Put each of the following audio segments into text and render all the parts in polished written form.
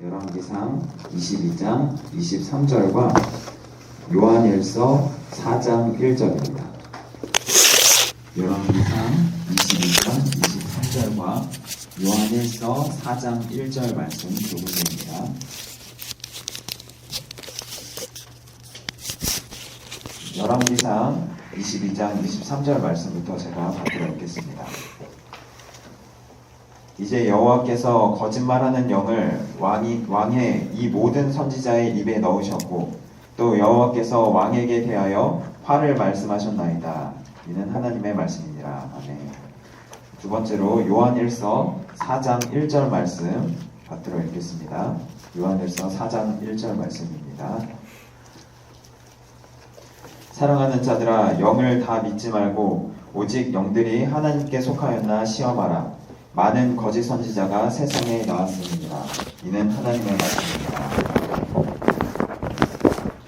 열왕기상 22장 23절과 요한일서 4장 1절입니다. 열왕기상 22장 23절과 요한일서 4장 1절 말씀 교훈입니다. 열왕기상 22장 23절 말씀부터 제가 받들어 읽겠습니다. 이제 여호와께서 거짓말하는 영을 왕의 이 모든 선지자의 입에 넣으셨고 또 여호와께서 왕에게 대하여 화를 말씀하셨나이다. 이는 하나님의 말씀이니라. 아멘. 두 번째로 요한일서 4장 1절 말씀 받들어 읽겠습니다. 요한일서 4장 1절 말씀입니다. 사랑하는 자들아, 영을 다 믿지 말고 오직 영들이 하나님께 속하였나 시험하라. 많은 거짓 선지자가 세상에 나왔음이니라. 이는 하나님의 말씀입니다.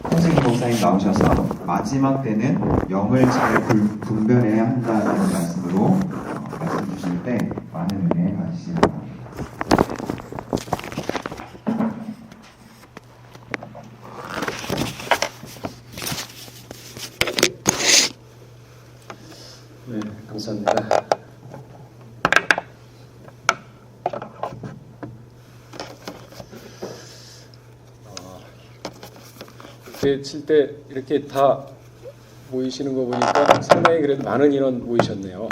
선생님 목사님 나오셔서 마지막 때는 영을 잘 분별해야 한다는 말씀으로 말씀 주실 때 많은 은혜 받으시기 바랍니다. 네, 감사합니다. 칠 때 이렇게 다 모이시는 거 보니까 상당히 그래도 많은 인원 모이셨네요.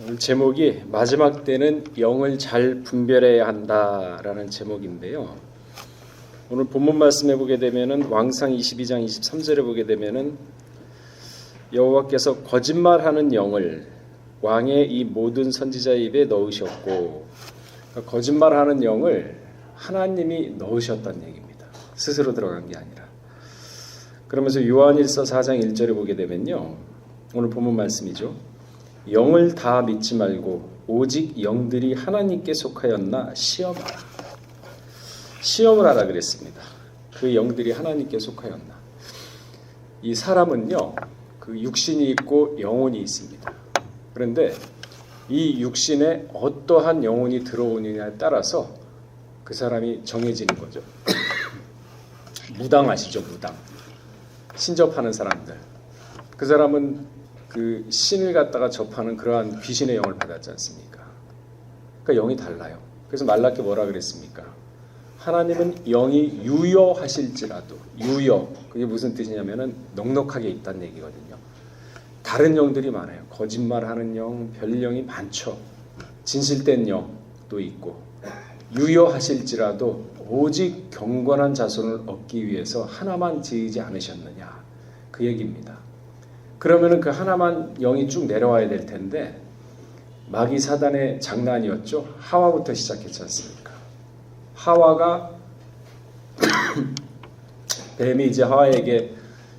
오늘 제목이 마지막 때는 영을 잘 분별해야 한다라는 제목인데요. 오늘 본문 말씀에 보게 되면은 왕상 22장 23절에 보게 되면은 여호와께서 거짓말하는 영을 왕의 이 모든 선지자 입에 넣으셨고, 그러니까 거짓말하는 영을 하나님이 넣으셨다는 얘기입니다. 스스로 들어간 게 아니라. 그러면서 요한일서 4장 1절에 보게 되면요, 오늘 본문 말씀이죠. 영을 다 믿지 말고 오직 영들이 하나님께 속하였나 시험하라. 시험을 하라 그랬습니다. 그 영들이 하나님께 속하였나. 이 사람은요, 그 육신이 있고 영혼이 있습니다. 그런데 이 육신에 어떠한 영혼이 들어오느냐에 따라서 그 사람이 정해지는 거죠. 무당 아시죠? 무당. 신접하는 사람들. 그 사람은 그 신을 갖다가 접하는 그러한 귀신의 영을 받았지 않습니까? 그러니까 영이 달라요. 그래서 말라께 뭐라 그랬습니까? 하나님은 영이 유여하실지라도, 유여, 그게 무슨 뜻이냐면은 넉넉하게 있다는 얘기거든요. 다른 영들이 많아요. 거짓말하는 영, 별영이 많죠. 진실된 영도 있고, 유여하실지라도 오직 경건한 자손을 얻기 위해서 하나만 지으지 않으셨느냐, 그 얘기입니다. 그러면은 그 하나만 영이 쭉 내려와야 될 텐데, 마귀 사단의 장난이었죠. 하와부터 시작했지 않습니까? 하와가 뱀이 이제 하와에게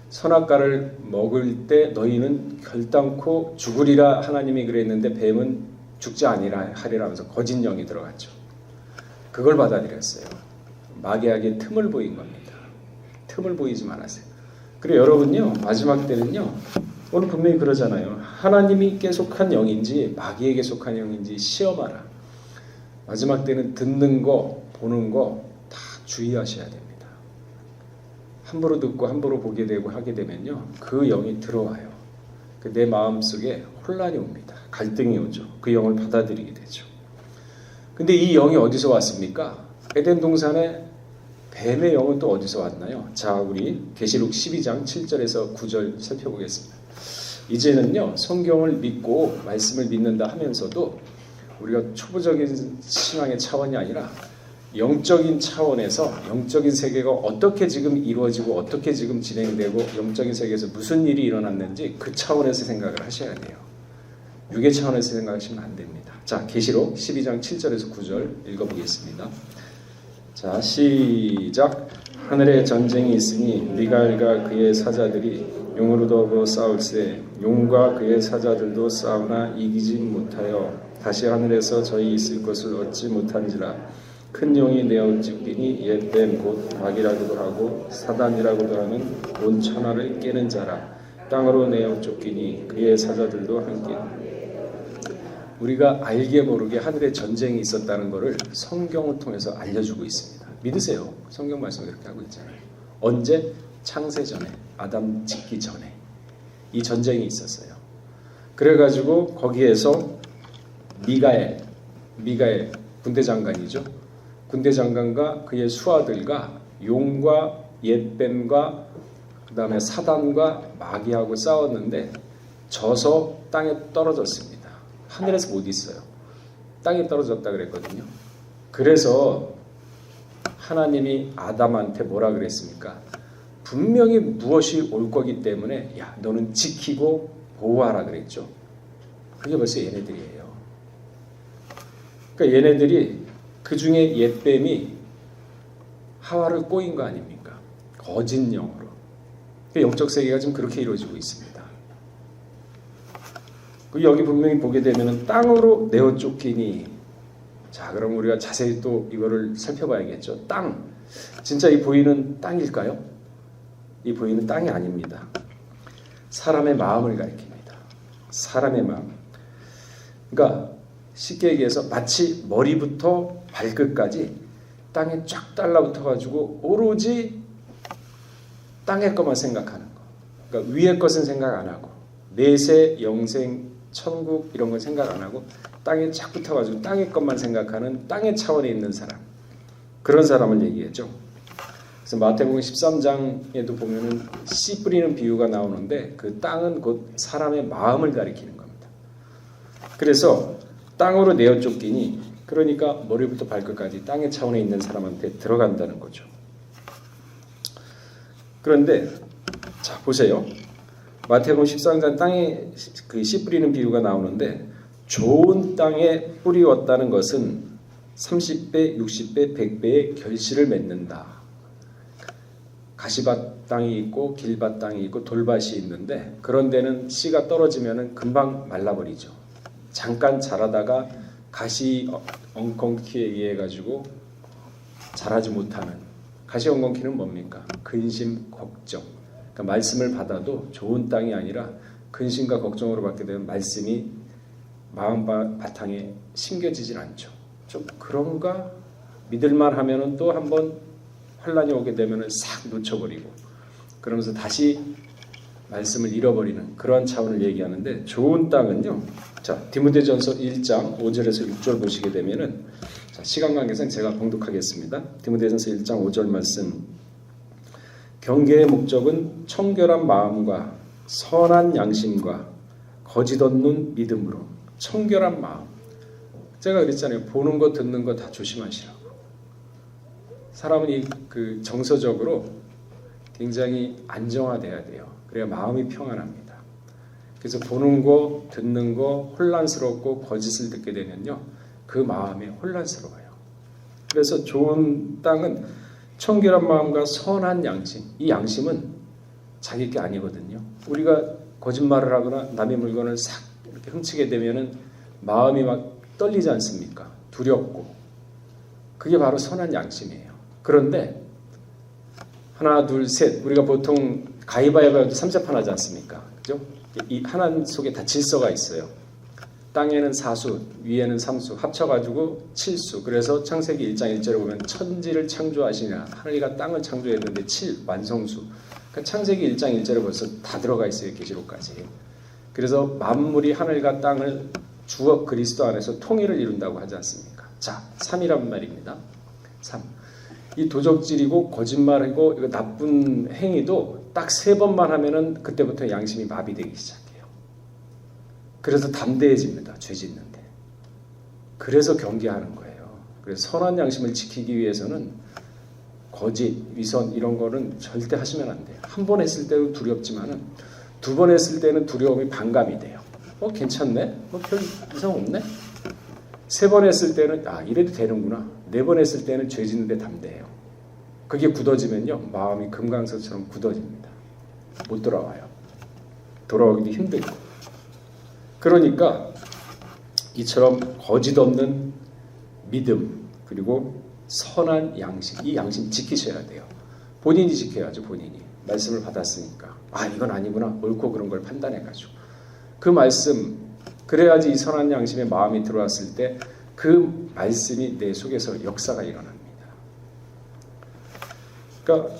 선악과를 먹을 때 너희는 결단코 죽으리라 하나님이 그랬는데 뱀은 죽지 아니라 하리라 하면서 거짓 영이 들어갔죠. 그걸 받아들였어요. 마귀에게 틈을 보인 겁니다. 틈을 보이지 말았어요. 그리고 여러분요, 마지막 때는요, 오늘 분명히 그러잖아요. 하나님께 속한 영인지 마귀에게 속한 영인지 시험하라. 마지막 때는 듣는 거, 보는 거 다 주의하셔야 됩니다. 함부로 듣고 함부로 보게 되고 하게 되면요, 그 영이 들어와요. 내 마음속에 혼란이 옵니다. 갈등이 오죠. 그 영을 받아들이게 되죠. 근데 이 영이 어디서 왔습니까? 에덴 동산에 뱀의 영은 또 어디서 왔나요? 자, 우리 계시록 12장 7절에서 9절 살펴보겠습니다. 이제는요, 성경을 믿고 말씀을 믿는다 하면서도 우리가 초보적인 신앙의 차원이 아니라 영적인 차원에서 영적인 세계가 어떻게 지금 이루어지고 어떻게 지금 진행되고 영적인 세계에서 무슨 일이 일어났는지 그 차원에서 생각을 하셔야 돼요. 육의 차원에서 생각하시면 안 됩니다. 자, 계시록 12장 7절에서 9절 읽어보겠습니다. 자, 시작. 하늘에 전쟁이 있으니 미가엘과 그의 사자들이 용으로 더불어 싸울세 용과 그의 사자들도 싸우나 이기지 못하여 다시 하늘에서 저희 있을 것을 얻지 못한지라. 큰 용이 내어 찢기니 옛뱀 곧 마귀라고도 하고 사단이라고도 하는 온 천하를 깨는 자라. 땅으로 내어 쫓기니 그의 사자들도 함께 우리가 알게 모르게 하늘에 전쟁이 있었다는 것을 성경을 통해서 알려주고 있습니다. 믿으세요. 성경 말씀이 그렇게 하고 있잖아요. 언제? 창세 전에, 아담 짓기 전에 이 전쟁이 있었어요. 그래가지고 거기에서 미가엘 군대 장관이죠. 군대 장관과 그의 수하들과 용과 옛뱀과 그 다음에 사단과 마귀하고 싸웠는데 져서 땅에 떨어졌습니다. 하늘에서 못 있어요. 땅에 떨어졌다 그랬거든요. 그래서 하나님이 아담한테 뭐라 그랬습니까? 분명히 무엇이 올 거기 때문에 야 너는 지키고 보호하라 그랬죠. 그게 벌써 얘네들이에요. 그러니까 얘네들이 그 중에 옛뱀이 하와를 꼬인 거 아닙니까? 거짓 영으로. 영적 세계가 지금 그렇게 이루어지고 있습니다. 여기 분명히 보게 되면 땅으로 내어 쫓기니, 자 그럼 우리가 자세히 또 이거를 살펴봐야겠죠. 땅, 진짜 이 보이는 땅일까요? 이 보이는 땅이 아닙니다. 사람의 마음을 가리킵니다. 사람의 마음. 그러니까 쉽게 얘기해서 마치 머리부터 발끝까지 땅에 쫙 달라붙어가지고 오로지 땅의 것만 생각하는 거. 그러니까 위의 것은 생각 안 하고 내세, 영생, 천국 이런 건 생각 안 하고 땅에 쫙 붙어가지고 땅의 것만 생각하는 땅의 차원에 있는 사람. 그런 사람을 얘기했죠. 그래서 마태복음 13장에도 보면은 씨 뿌리는 비유가 나오는데 그 땅은 곧 사람의 마음을 가리키는 겁니다. 그래서 땅으로 내어 쫓기니, 그러니까 머리부터 발끝까지 땅의 차원에 있는 사람한테 들어간다는 거죠. 그런데 자 보세요. 마태복음 13장 땅에 그 씨 뿌리는 비유가 나오는데 좋은 땅에 뿌리웠다는 것은 30배, 60배, 100배의 결실을 맺는다. 가시밭 땅이 있고 길밭 땅이 있고 돌밭이 있는데 그런 데는 씨가 떨어지면 금방 말라버리죠. 잠깐 자라다가 가시 엉겅퀴에 의해 가지고 자라지 못하는, 가시 엉겅퀴는 뭡니까? 근심, 걱정. 그러니까 말씀을 받아도 좋은 땅이 아니라 근심과 걱정으로 받게 되면 말씀이 마음 바탕에 심겨지질 않죠. 좀 그런가? 믿을만 하면은 또 한번 환란이 오게 되면은 싹 놓쳐버리고 그러면서 다시 말씀을 잃어버리는 그런 차원을 얘기하는데, 좋은 땅은요. 자, 디모데전서 1장 5절에서 6절 보시게 되면은, 자, 시간 관계상 제가 봉독하겠습니다. 디모데전서 1장 5절 말씀. 경계의 목적은 청결한 마음과 선한 양심과 거짓 없는 믿음으로. 청결한 마음. 제가 그랬잖아요. 보는 거 듣는 거 다 조심하시라고. 사람은 그 정서적으로 굉장히 안정화돼야 돼요. 그래야 마음이 평안합니다. 그래서 보는 거 듣는 거 혼란스럽고 거짓을 듣게 되면요, 그 마음이 혼란스러워요. 그래서 좋은 땅은 청결한 마음과 선한 양심. 이 양심은 자기 게 아니거든요. 우리가 거짓말을 하거나 남의 물건을 싹 이렇게 훔치게 되면은 마음이 막 떨리지 않습니까? 두렵고. 그게 바로 선한 양심이에요. 그런데 하나 둘 셋, 우리가 보통 가위바위보도 3재판 하지 않습니까? 그죠? 이 하나 속에 다 질서가 있어요. 땅에는 4수, 위에는 3수 합쳐가지고 7수. 그래서 창세기 1장 1절에 보면 천지를 창조하시냐, 하늘과 땅을 창조했는데 7 완성수. 그러니까 창세기 1장 1절에 벌써 다 들어가 있어요. 계시록까지. 그래서 만물이 하늘과 땅을 주어 그리스도 안에서 통일을 이룬다고 하지 않습니까? 자, 3이란 말입니다. 3. 이 도적질이고 거짓말이고 이거 나쁜 행위도 딱 3번만 하면은 그때부터 양심이 마비되기 시작해요. 그래서 담대해집니다. 죄 짓는데. 그래서 경계하는 거예요. 그래서 선한 양심을 지키기 위해서는 거짓, 위선 이런 거는 절대 하시면 안 돼요. 한 번 했을 때는 두렵지만은 두 번 했을 때는 두려움이 반감이 돼요. 괜찮네? 별 이상 없네? 3번 했을 때는 이래도 되는구나. 4번 했을 때는 죄 짓는데 담대해요. 그게 굳어지면요, 마음이 금강석처럼 굳어집니다. 못 돌아와요. 돌아오기도 힘들고. 그러니까 이처럼 거짓 없는 믿음, 그리고 선한 양심, 이 양심 지키셔야 돼요. 본인이 지켜야죠. 본인이 말씀을 받았으니까 이건 아니구나, 옳고 그런 걸 판단해가지고 그 말씀 그래야지 이 선한 양심에 마음이 들어왔을 때 그 말씀이 내 속에서 역사가 일어납니다. 그러니까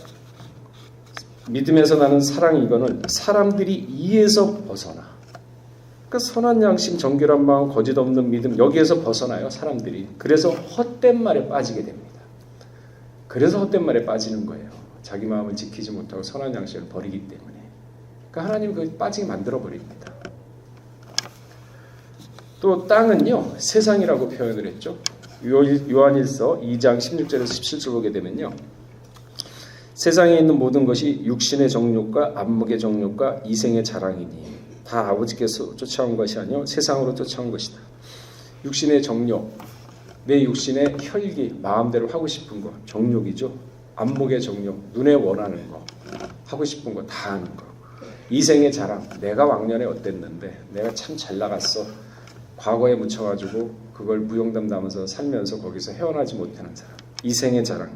믿음에서 나는 사랑 이거는 사람들이 이에서 벗어나. 그러니까 선한 양심, 정결한 마음, 거짓 없는 믿음 여기에서 벗어나요 사람들이. 그래서 헛된 말에 빠지게 됩니다. 그래서 헛된 말에 빠지는 거예요. 자기 마음을 지키지 못하고 선한 양심을 버리기 때문에. 그러니까 하나님 그 빠지게 만들어 버립니다. 또 땅은요 세상이라고 표현을 했죠. 요한일서 2장 16절에서 17절 보게 되면요. 세상에 있는 모든 것이 육신의 정욕과 안목의 정욕과 이생의 자랑이니 다 아버지께서 쫓아온 것이 아니요 세상으로 쫓아온 것이다. 육신의 정욕, 내 육신의 혈기, 마음대로 하고 싶은 거 정욕이죠. 안목의 정욕, 눈에 원하는 거, 하고 싶은 거 다 하는 거. 이생의 자랑, 내가 왕년에 어땠는데 내가 참 잘 나갔어. 과거에 묻혀가지고 그걸 무용담담하면서 살면서 거기서 헤어나지 못하는 사람. 이생의 자랑.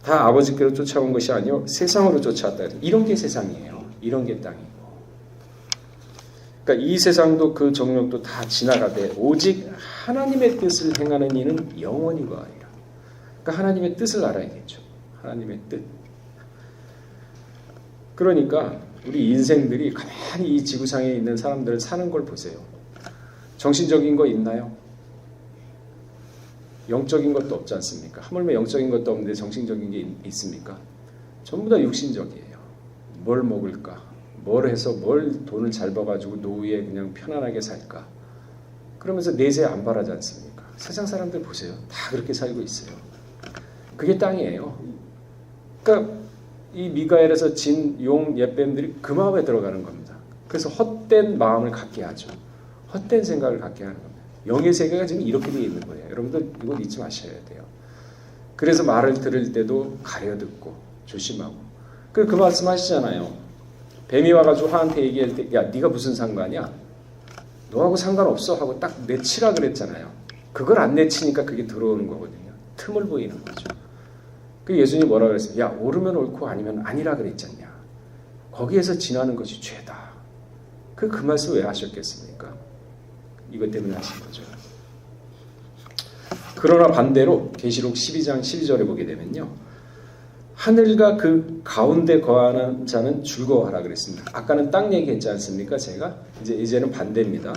다 아버지께로 쫓아온 것이 아니요 세상으로 쫓아왔다. 이런 게 세상이에요. 이런 게 땅이고. 그러니까 이 세상도 그 정욕도 다 지나가되 오직 하나님의 뜻을 행하는 이는 영원히 거하리라. 그러니까 하나님의 뜻을 알아야겠죠. 하나님의 뜻. 그러니까 우리 인생들이 가만히 이 지구상에 있는 사람들 사는 걸 보세요. 정신적인 거 있나요? 영적인 것도 없지 않습니까? 하물며 영적인 것도 없는데 정신적인 게 있습니까? 전부 다 육신적이에요. 뭘 먹을까? 뭘 해서 뭘 돈을 잘 벌어가지고 노후에 그냥 편안하게 살까? 그러면서 내재 안 바라지 않습니까? 세상 사람들 보세요. 다 그렇게 살고 있어요. 그게 땅이에요. 그러니까 이 미가엘에서 진 용 옛뱀들이 그 마음에 들어가는 겁니다. 그래서 헛된 마음을 갖게 하죠. 헛된 생각을 갖게 하는 겁니다. 영의 세계가 지금 이렇게 되어 있는 거예요. 여러분들 이걸 잊지 마셔야 돼요. 그래서 말을 들을 때도 가려듣고 조심하고. 그 말씀 하시잖아요. 뱀이 와가지고 하한테 얘기할 때 야 네가 무슨 상관이야? 너하고 상관없어 하고 딱 내치라 그랬잖아요. 그걸 안 내치니까 그게 들어오는 거거든요. 틈을 보이는 거죠. 그 예수님이 뭐라 그랬어요? 야 옳으면 옳고 아니면 아니라 그랬잖냐. 거기에서 지나는 것이 죄다. 그 말씀 왜 하셨겠습니까? 이것 때문에 하신 거죠. 그러나 반대로 계시록 12장 12절에 보게 되면요. 하늘과 그 가운데 거하는 자는 즐거워하라 그랬습니다. 아까는 땅 얘기했지 않습니까? 제가 이제는 반대입니다.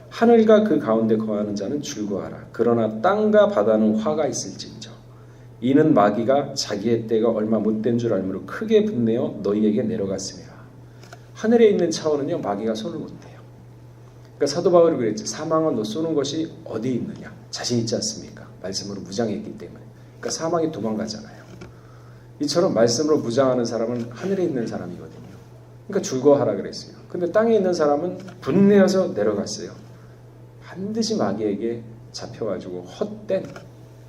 하늘과 그 가운데 거하는 자는 즐거워하라. 그러나 땅과 바다는 화가 있을진저. 이는 마귀가 자기의 때가 얼마 못된 줄 알므로 크게 분내어 너희에게 내려갔음이라. 하늘에 있는 차원은요 마귀가 손을 못 대요. 그러니까 사도 바울이 그랬죠. 사망은 너 쏘는 것이 어디 있느냐? 자신 있지 않습니까? 말씀으로 무장했기 때문에. 그러니까 사망이 도망가잖아요. 이처럼 말씀으로 무장하는 사람은 하늘에 있는 사람이거든요. 그러니까 즐거워하라 그랬어요. 근데 땅에 있는 사람은 분내어서 내려갔어요. 반드시 마귀에게 잡혀가지고 헛된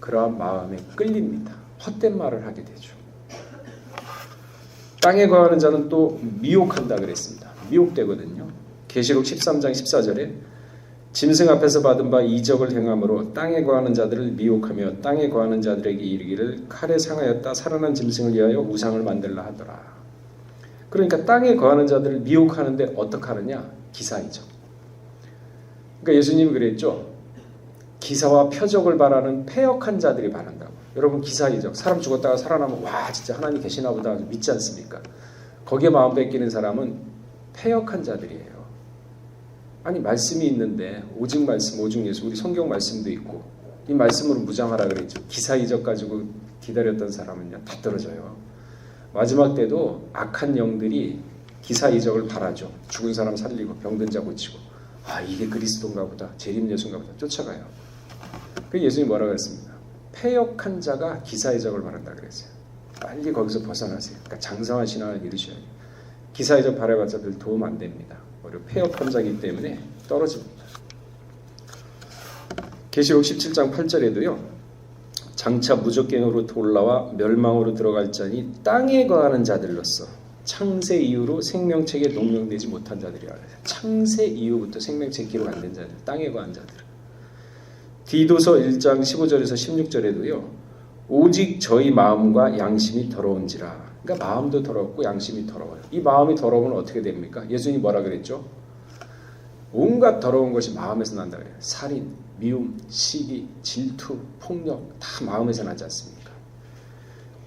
그러한 마음에 끌립니다. 헛된 말을 하게 되죠. 땅에 거하는 자는 또 미혹한다 그랬습니다. 미혹되거든요. 계시록 13장 14절에 짐승 앞에서 받은 바 이적을 행함으로 땅에 거하는 자들을 미혹하며 땅에 거하는 자들에게 이르기를 칼에 상하였다 살아난 짐승을 위하여 우상을 만들라 하더라. 그러니까 땅에 거하는 자들을 미혹하는데 어떻게 하느냐? 기사이적. 그러니까 예수님이 그랬죠. 기사와 표적을 바라는 패역한 자들이 바란다고. 여러분 기사이적. 사람 죽었다가 살아나면 와 진짜 하나님 계시나 보다 믿지 않습니까? 거기에 마음 뺏기는 사람은 패역한 자들이에요. 아니 말씀이 있는데 오직 말씀 오직 예수 우리 성경 말씀도 있고 이 말씀으로 무장하라 그랬죠. 기사이적 가지고 기다렸던 사람은요 다 떨어져요. 마지막 때도 악한 영들이 기사이적을 바라죠. 죽은 사람 살리고 병든 자 고치고 아 이게 그리스도인가 보다 재림 예수인가 보다 쫓아가요. 그 예수님이 뭐라고 했습니다. 패역한 자가 기사이적을 바란다 그랬어요. 빨리 거기서 벗어나세요. 그러니까 장성한 신앙을 이루셔야 돼요. 기사이적 바라봤자 별 도움 안 됩니다. 오히려 패역한 자이기 때문에 떨어집니다. 계시록 17장 8절에도요. 장차 무적갱으로 올라와 멸망으로 들어갈 자니 땅에 거하는 자들로서 창세 이후로 생명책에 농명되지 못한 자들이라. 창세 이후부터 생명책 기록 안 된 자들, 땅에 거한 자들. 디도서 1장 15절에서 16절에도요. 오직 저희 마음과 양심이 더러운지라. 그러니까 마음도 더럽고 양심이 더러워요. 이 마음이 더러우면 어떻게 됩니까? 예수님이 뭐라 그랬죠? 온갖 더러운 것이 마음에서 난다 그래요. 살인, 미움, 시기, 질투, 폭력 다 마음에서 나지 않습니까?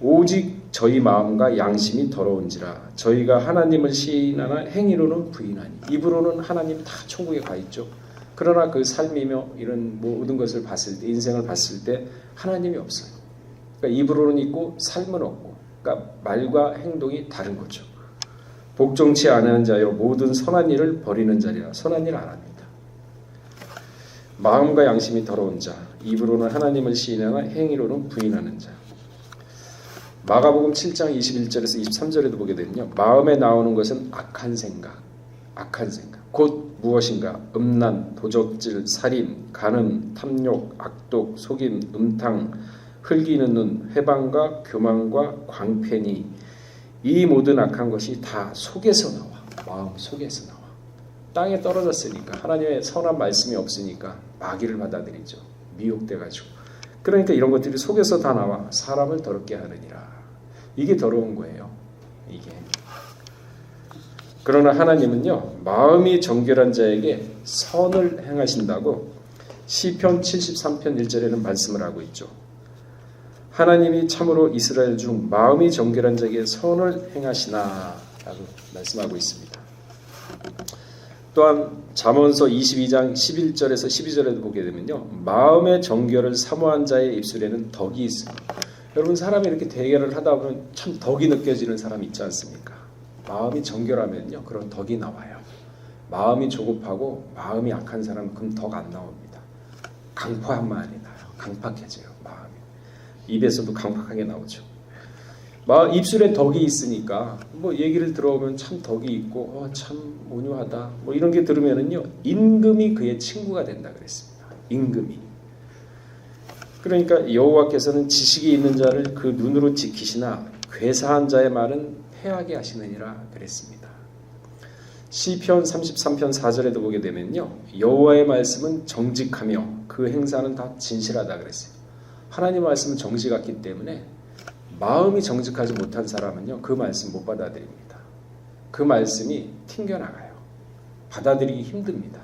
오직 저희 마음과 양심이 더러운지라 저희가 하나님을 시인하나 행위로는 부인하니. 입으로는 하나님 다 천국에 가 있죠. 그러나 그 삶이며 이런 모든 것을 봤을 때, 인생을 봤을 때 하나님이 없어요. 그러니까 입으로는 있고 삶은 없고, 그러니까 말과 행동이 다른 거죠. 복종치 않은 자여 모든 선한 일을 버리는 자리라. 선한 일 안 합니다. 마음과 양심이 더러운 자, 입으로는 하나님을 시인하나 행위로는 부인하는 자. 마가복음 7장 21절에서 23절에도 보게 되면요, 마음에 나오는 것은 악한 생각, 곧 무엇인가? 음란, 도적질, 살인, 간음, 탐욕, 악독, 속임, 음탕, 흘기는 눈, 회방과 교만과 광패니. 이 모든 악한 것이 다 속에서 나와. 마음 속에서 나와. 땅에 떨어졌으니까, 하나님의 선한 말씀이 없으니까 마귀를 받아들이죠. 미혹돼가지고. 그러니까 이런 것들이 속에서 다 나와 사람을 더럽게 하느니라. 이게 더러운 거예요. 이게. 그러나 하나님은요, 마음이 정결한 자에게 선을 행하신다고 시편 73편 1절에는 말씀을 하고 있죠. 하나님이 참으로 이스라엘 중 마음이 정결한 자에게 선을 행하시나 라고 말씀하고 있습니다. 또한 잠언서 22장 11절에서 12절에도 보게 되면요, 마음의 정결을 사모한 자의 입술에는 덕이 있습니다. 여러분, 사람이 이렇게 대결을 하다 보면 참 덕이 느껴지는 사람 있지 않습니까? 마음이 정결하면요, 그런 덕이 나와요. 마음이 조급하고 마음이 약한 사람은 그럼 덕 안 나옵니다. 강팍만이 나요. 강팍해져요. 마음이. 입에서도 강팍하게 나오죠. 입술에 덕이 있으니까 뭐 얘기를 들어보면 참 덕이 있고 참 온유하다 뭐 이런 게 들으면은요, 임금이 그의 친구가 된다 그랬습니다. 임금이. 그러니까 여호와께서는 지식이 있는 자를 그 눈으로 지키시나 괴사한 자의 말은 패하게 하시느니라 그랬습니다. 시편 33편 4절에도 보게 되면요, 여호와의 말씀은 정직하며 그 행사는 다 진실하다 그랬어요. 하나님 말씀은 정직 같기 때문에 마음이 정직하지 못한 사람은요, 그 말씀 못 받아들입니다. 그 말씀이 튕겨나가요. 받아들이기 힘듭니다.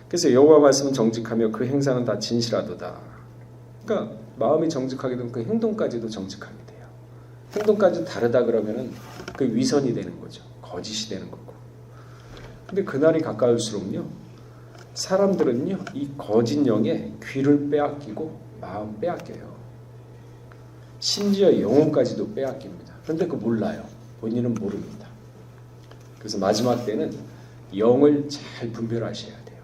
그래서 여호와 말씀은 정직하며 그 행사는 다 진실하도다. 그러니까 마음이 정직하게 되면 그 행동까지도 정직하게 돼요. 행동까지 다르다 그러면은 그 위선이 되는 거죠. 거짓이 되는 거고. 근데 그날이 가까울수록요, 사람들은요, 이 거짓 영에 귀를 빼앗기고 마음 빼앗겨요. 심지어 영혼까지도 빼앗깁니다. 그런데 그거 몰라요. 본인은 모릅니다. 그래서 마지막 때는 영을 잘 분별하셔야 돼요.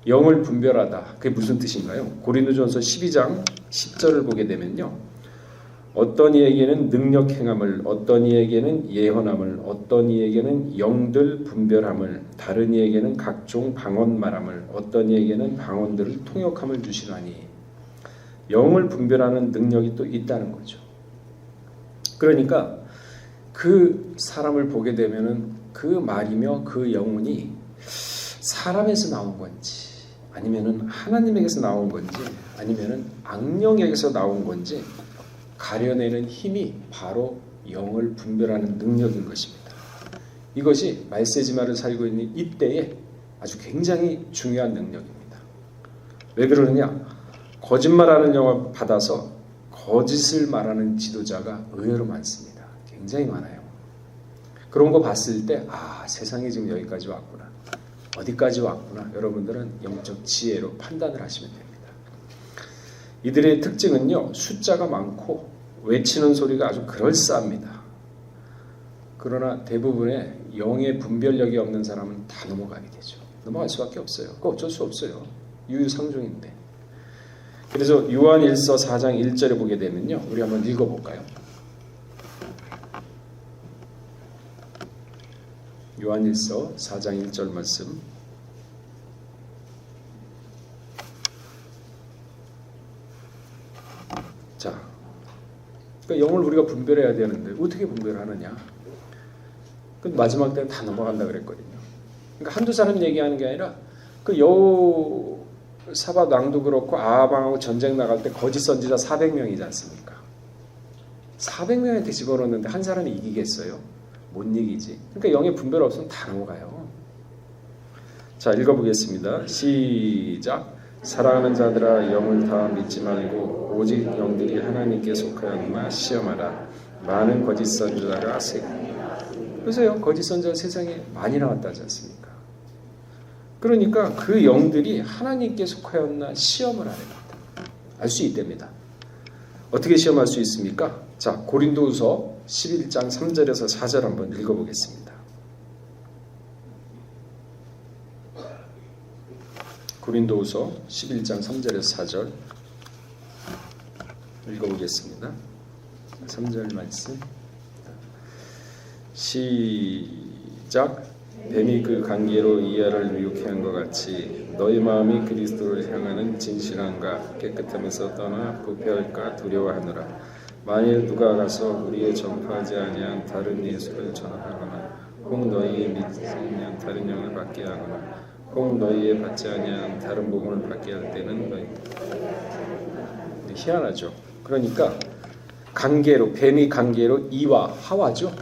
영을 분별하다. 그게 무슨 뜻인가요? 고린도전서 12장 10절을 보게 되면요, 어떤 이에게는 능력 행함을, 어떤 이에게는 예언함을, 어떤 이에게는 영들 분별함을, 다른 이에게는 각종 방언 말함을, 어떤 이에게는 방언들을 통역함을 주시나니. 영을 분별하는 능력이 또 있다는 거죠. 그러니까 그 사람을 보게 되면은 그 말이며 그 영혼이 사람에서 나온 건지, 아니면은 하나님에게서 나온 건지, 아니면은 악령에게서 나온 건지 가려내는 힘이 바로 영을 분별하는 능력인 것입니다. 이것이 말세지마를 살고 있는 이때에 아주 굉장히 중요한 능력입니다. 왜 그러느냐? 거짓말하는 영을 받아서 거짓을 말하는 지도자가 의외로 많습니다. 굉장히 많아요. 그런 거 봤을 때 세상이 지금 여기까지 왔구나, 어디까지 왔구나, 여러분들은 영적 지혜로 판단을 하시면 됩니다. 이들의 특징은요, 숫자가 많고 외치는 소리가 아주 그럴싸합니다. 그러나 대부분의 영의 분별력이 없는 사람은 다 넘어가게 되죠. 넘어갈 수밖에 없어요. 그거 어쩔 수 없어요. 유유상종인데. 그래서 요한일서 4장 1절에 보게 되면요, 우리 한번 읽어볼까요? 요한일서 4장 1절 말씀. 자, 그러니까 영을 우리가 분별해야 되는데 어떻게 분별하느냐? 그 마지막 때는 다 넘어간다 그랬거든요. 그러니까 한두 사람 얘기하는 게 아니라 그 여호사밧 왕도 그렇고 아합왕하고 전쟁 나갈 때 거짓 선지자 400명이지 않습니까? 400명한테 집어넣는데 한 사람이 이기겠어요? 못 이기지. 그러니까 영의 분별 없으면 다 넘어가요. 자, 읽어보겠습니다. 시작. 사랑하는 자들아, 영을 다 믿지 말고 오직 영들이 하나님께 속하였나 시험하라. 많은 거짓 선지자가 보세요. 거짓 선지자 세상에 많이 나왔다지 않습니까? 그러니까 그 영들이 하나님께 속하였나 시험을 하랍니다. 알 수 있답니다. 어떻게 시험할 수 있습니까? 자, 고린도후서 11장 3절에서 4절 한번 읽어보겠습니다. 고린도후서 11장 3절에서 4절 읽어보겠습니다. 3절 말씀 시작. 뱀이 그 관계로 이하를 미혹해 한 것 같이 너희 마음이 그리스도를 향하는 진실함과 깨끗함에서 떠나 부패할까 두려워하노라. 만일 누가 가서 우리의 전파하지 아니한 다른 예수를 전하거나 혹 너희의 믿지 아니한 다른 영을 받게 하거나 혹 너희의 받지 아니한 다른 복음을 받게 할 때는 너희 희한하죠. 그러니까 관계로, 뱀이 관계로 이와 하와죠.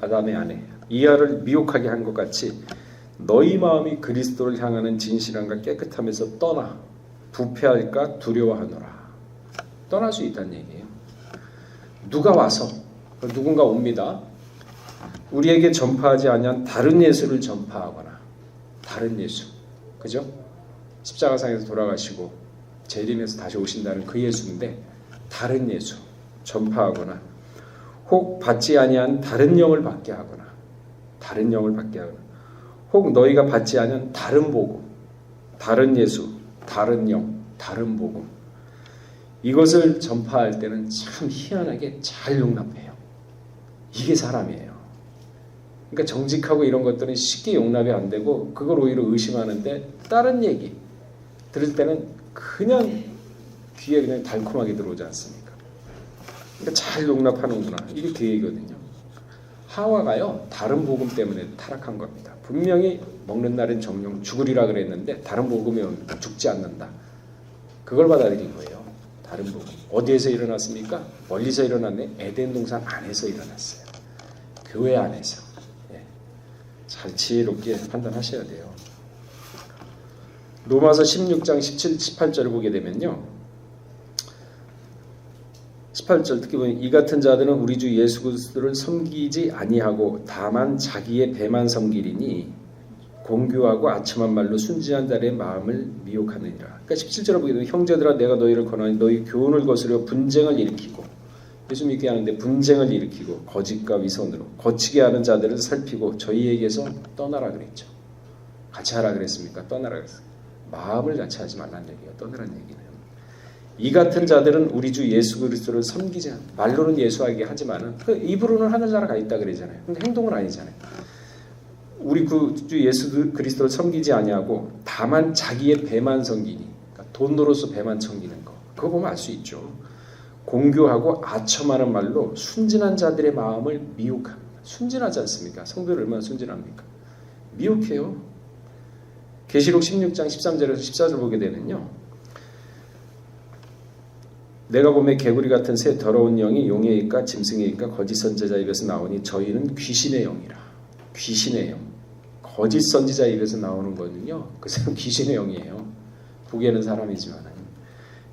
아담의 아내 이하를 미혹하게 한 것 같이 너희 마음이 그리스도를 향하는 진실함과 깨끗함에서 떠나 부패할까 두려워하노라. 떠날 수 있다는 얘기예요. 누가 와서 누군가 옵니다. 우리에게 전파하지 아니한 다른 예수를 전파하거나 다른 예수, 그죠? 십자가상에서 돌아가시고 재림해서 다시 오신다는 그 예수인데 다른 예수 전파하거나 혹 받지 아니한 다른 영을 받게 하거나 다른 영을 받게 하거나 혹 너희가 받지 아니한 다른 복음, 다른 예수, 다른 영, 다른 복음 이것을 전파할 때는 참 희한하게 잘 용납해요. 이게 사람이에요. 그러니까 정직하고 이런 것들은 쉽게 용납이 안 되고 그걸 오히려 의심하는데 다른 얘기 들을 때는 그냥 귀에 그냥 달콤하게 들어오지 않습니까? 그러니까 잘 용납하는구나. 이게 그 얘기거든요. 하와가요 다른 복음 때문에 타락한 겁니다. 분명히 먹는 날은 정령 죽으리라 그랬는데 다른 복음이 옵니다. 죽지 않는다. 그걸 받아들인 거예요. 다른 복음. 어디에서 일어났습니까? 멀리서 일어났네. 에덴 동산 안에서 일어났어요. 교회 안에서. 잘 지혜롭게 판단하셔야 돼요. 로마서 16장 17, 18절을 보게 되면요. 18절 특히 보면 이 같은 자들은 우리 주 예수 그리스도를 섬기지 아니하고 다만 자기의 배만 섬기리니 공교하고 아첨한 말로 순진한 자의 마음을 미혹하느니라. 그러니까 17절을 보게 되면 형제들아 내가 너희를 권하니 너희 교훈을 거스려 분쟁을 일으키고 예수 믿게 하는데 분쟁을 일으키고 거짓과 위선으로 거치게 하는 자들을 살피고 저희에게서 떠나라 그랬죠. 같이 하라 그랬습니까? 떠나라 그랬어요. 마음을 같이 하지 말라는 얘기예요. 떠나라는 얘기는. 이 같은 자들은 우리 주 예수 그리스도를 섬기지 않아. 말로는 예수하게 하지만은 그 입으로는 하늘나라 가 있다 그러잖아요. 근데 행동은 아니잖아요. 우리 그 주 예수 그리스도를 섬기지 아니하고 다만 자기의 배만 섬기니 그러니까 돈으로서 배만 섬기는 거. 그거 보면 알 수 있죠. 공교하고 아첨하는 말로 순진한 자들의 마음을 미혹합니다. 순진하지 않습니까? 성도를 얼마나 순진합니까? 미혹해요. 계시록 16장 13절에서 14절 보게 되면요. 내가 보매 개구리 같은 새 더러운 영이 용의 입과 짐승의 입과 거짓 선지자 입에서 나오니 저희는 귀신의 영이라. 귀신의 영. 거짓 선지자 입에서 나오는 거는요. 그 사람 귀신의 영이에요. 보기에는 사람이지만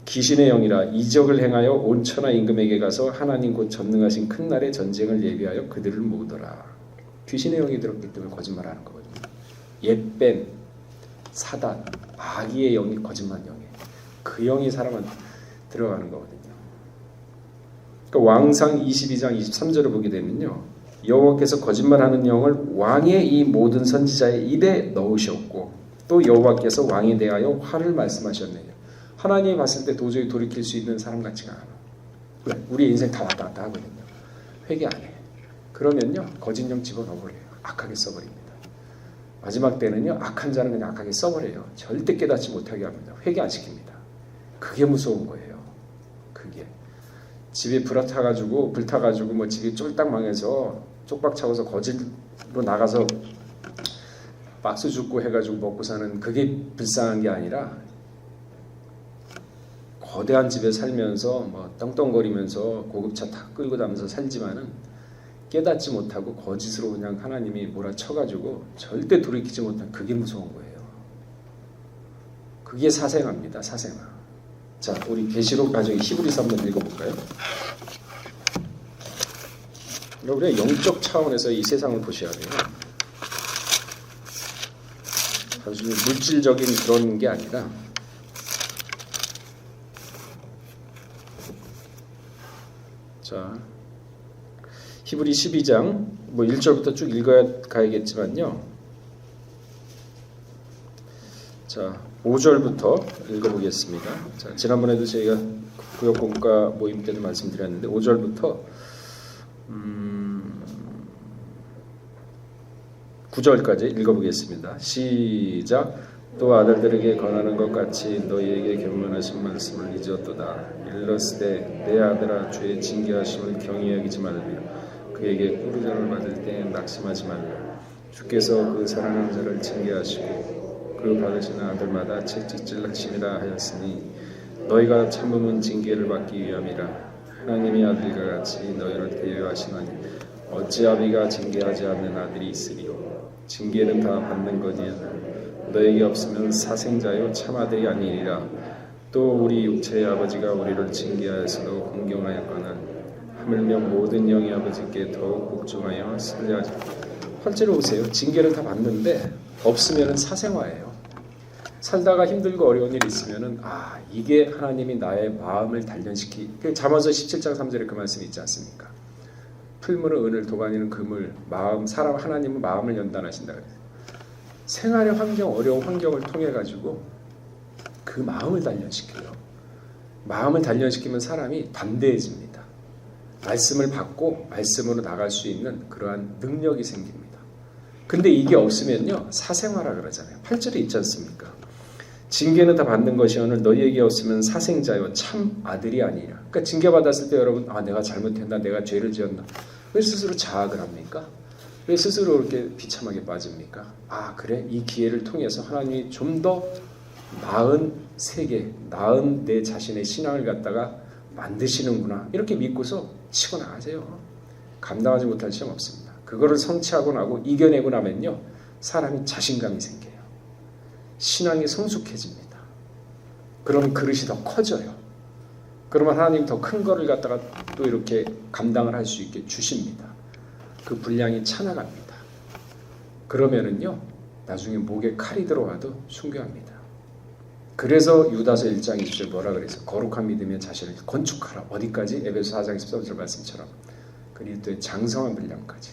귀신의 영이라 이적을 행하여 온 천하 임금에게 가서 하나님 곧 전능하신 큰 날의 전쟁을 예비하여 그들을 모으더라. 귀신의 영이 들었기 때문에 거짓말하는 거거든요. 옛뱀, 사단, 마귀의 영이 거짓말 영이에요. 그 영이 사람한테 들어가는 거거든요. 그러니까 왕상 22장 23절을 보게 되면요. 여호와께서 거짓말하는 영을 왕의 이 모든 선지자의 입에 넣으셨고 또 여호와께서 왕에 대하여 화를 말씀하셨네요. 하나님이 봤을 때 도저히 돌이킬 수 있는 사람 같지가 않아. 왜? 우리 인생 다 왔다 갔다 하거든요. 회개 안 해. 그러면요. 거짓 영 집어넣어버려요. 악하게 써버립니다. 마지막 때는요. 악한 자는 그냥 악하게 써버려요. 절대 깨닫지 못하게 합니다. 회개 안 시킵니다. 그게 무서운 거예요. 그게. 집에 불타가지고 뭐 집이 쫄딱 망해서 쪽박 차고서 거짓로 나가서 박스 줍고 해가지고 먹고 사는 그게 불쌍한 게 아니라 거대한 집에 살면서 뭐 떵떵거리면서 고급차 탁 끌고 다니면서 살지만은 깨닫지 못하고 거짓으로 그냥 하나님이 몰아쳐가지고 절대 돌이키지 못한 그게 무서운 거예요. 그게 사생아입니다. 사생아. 자, 우리 계시록 히브리서 한번 읽어볼까요? 우리가 영적 차원에서 이 세상을 보셔야 돼요. 단순히 물질적인 그런 게 아니라 자, 히브리 12장 1절부터 쭉 읽어야 가야겠지만요. 자, 5절부터 읽어보겠습니다. 자, 지난번에도 저희가 구역공과 모임 때도 말씀드렸는데 5절부터 9절까지 읽어보겠습니다. 시작. 또 아들들에게 권하는 것 같이 너희에게 경륜하신 말씀을 잊었도다. 일러스되 내 아들아 주의 징계하심을 경히 여기지 말며 그에게 꾸르자를 받을 때 낙심하지 말라. 주께서 그 사랑하는 자를 징계하시고 그 받으시는 아들마다 채찍질하심이라 하였으니 너희가 참으면 징계를 받기 위함이라. 하나님의 아들과 같이 너희를 대유하시나니 어찌 아비가 징계하지 않는 아들이 있으리요. 징계는 다 받는 거니라. 너에게 없으면 사생자요 참아들이 아니니라. 또 우리 육체의 아버지가 우리를 징계하여서도 공경하였거늘 하물며 모든 영의 아버지께 더욱 복종하여 신뢰하지. 8절에 보세요. 징계를 다 받는데 없으면 사생화예요. 살다가 힘들고 어려운 일이 있으면은 이게 하나님이 나의 마음을 단련시키. 잠언서 17장 3절에 그 말씀이 있지 않습니까? 풀무는 은을, 도가니는 금을, 마음, 사람 하나님은 마음을 연단하신다 그래요. 생활의 환경, 어려운 환경을 통해 가지고 그 마음을 단련시켜요. 마음을 단련시키면 사람이 담대해집니다. 말씀을 받고 말씀으로 나갈 수 있는 그러한 능력이 생깁니다. 근데 이게 없으면요 사생화라 그러잖아요. 8절에 있지 않습니까? 징계는 다 받는 것이오늘 너희에게 없으면 사생자요 참 아들이 아니라. 그러니까 징계받았을 때 여러분 내가 잘못했나, 내가 죄를 지었나, 왜 스스로 자학을 합니까? 왜 스스로 그렇게 비참하게 빠집니까? 그래, 이 기회를 통해서 하나님이 좀 더 나은 세계, 나은 내 자신의 신앙을 갖다가 만드시는구나, 이렇게 믿고서 치고 나가세요. 감당하지 못할 시험 없습니다. 그거를 성취하고 나고 이겨내고 나면요 사람이 자신감이 생겨요. 신앙이 성숙해집니다. 그럼 그릇이 더 커져요. 그러면 하나님 더 큰 거를 갖다가 또 이렇게 감당을 할 수 있게 주십니다. 그 분량이 차나갑니다. 그러면은요 나중에 목에 칼이 들어와도 순교합니다. 그래서 유다서 1장 20절 뭐라 그래서 거룩한 믿음의 자신을 건축하라. 어디까지? 에베소 4장 13절 말씀처럼 그리스도의 장성한 분량까지.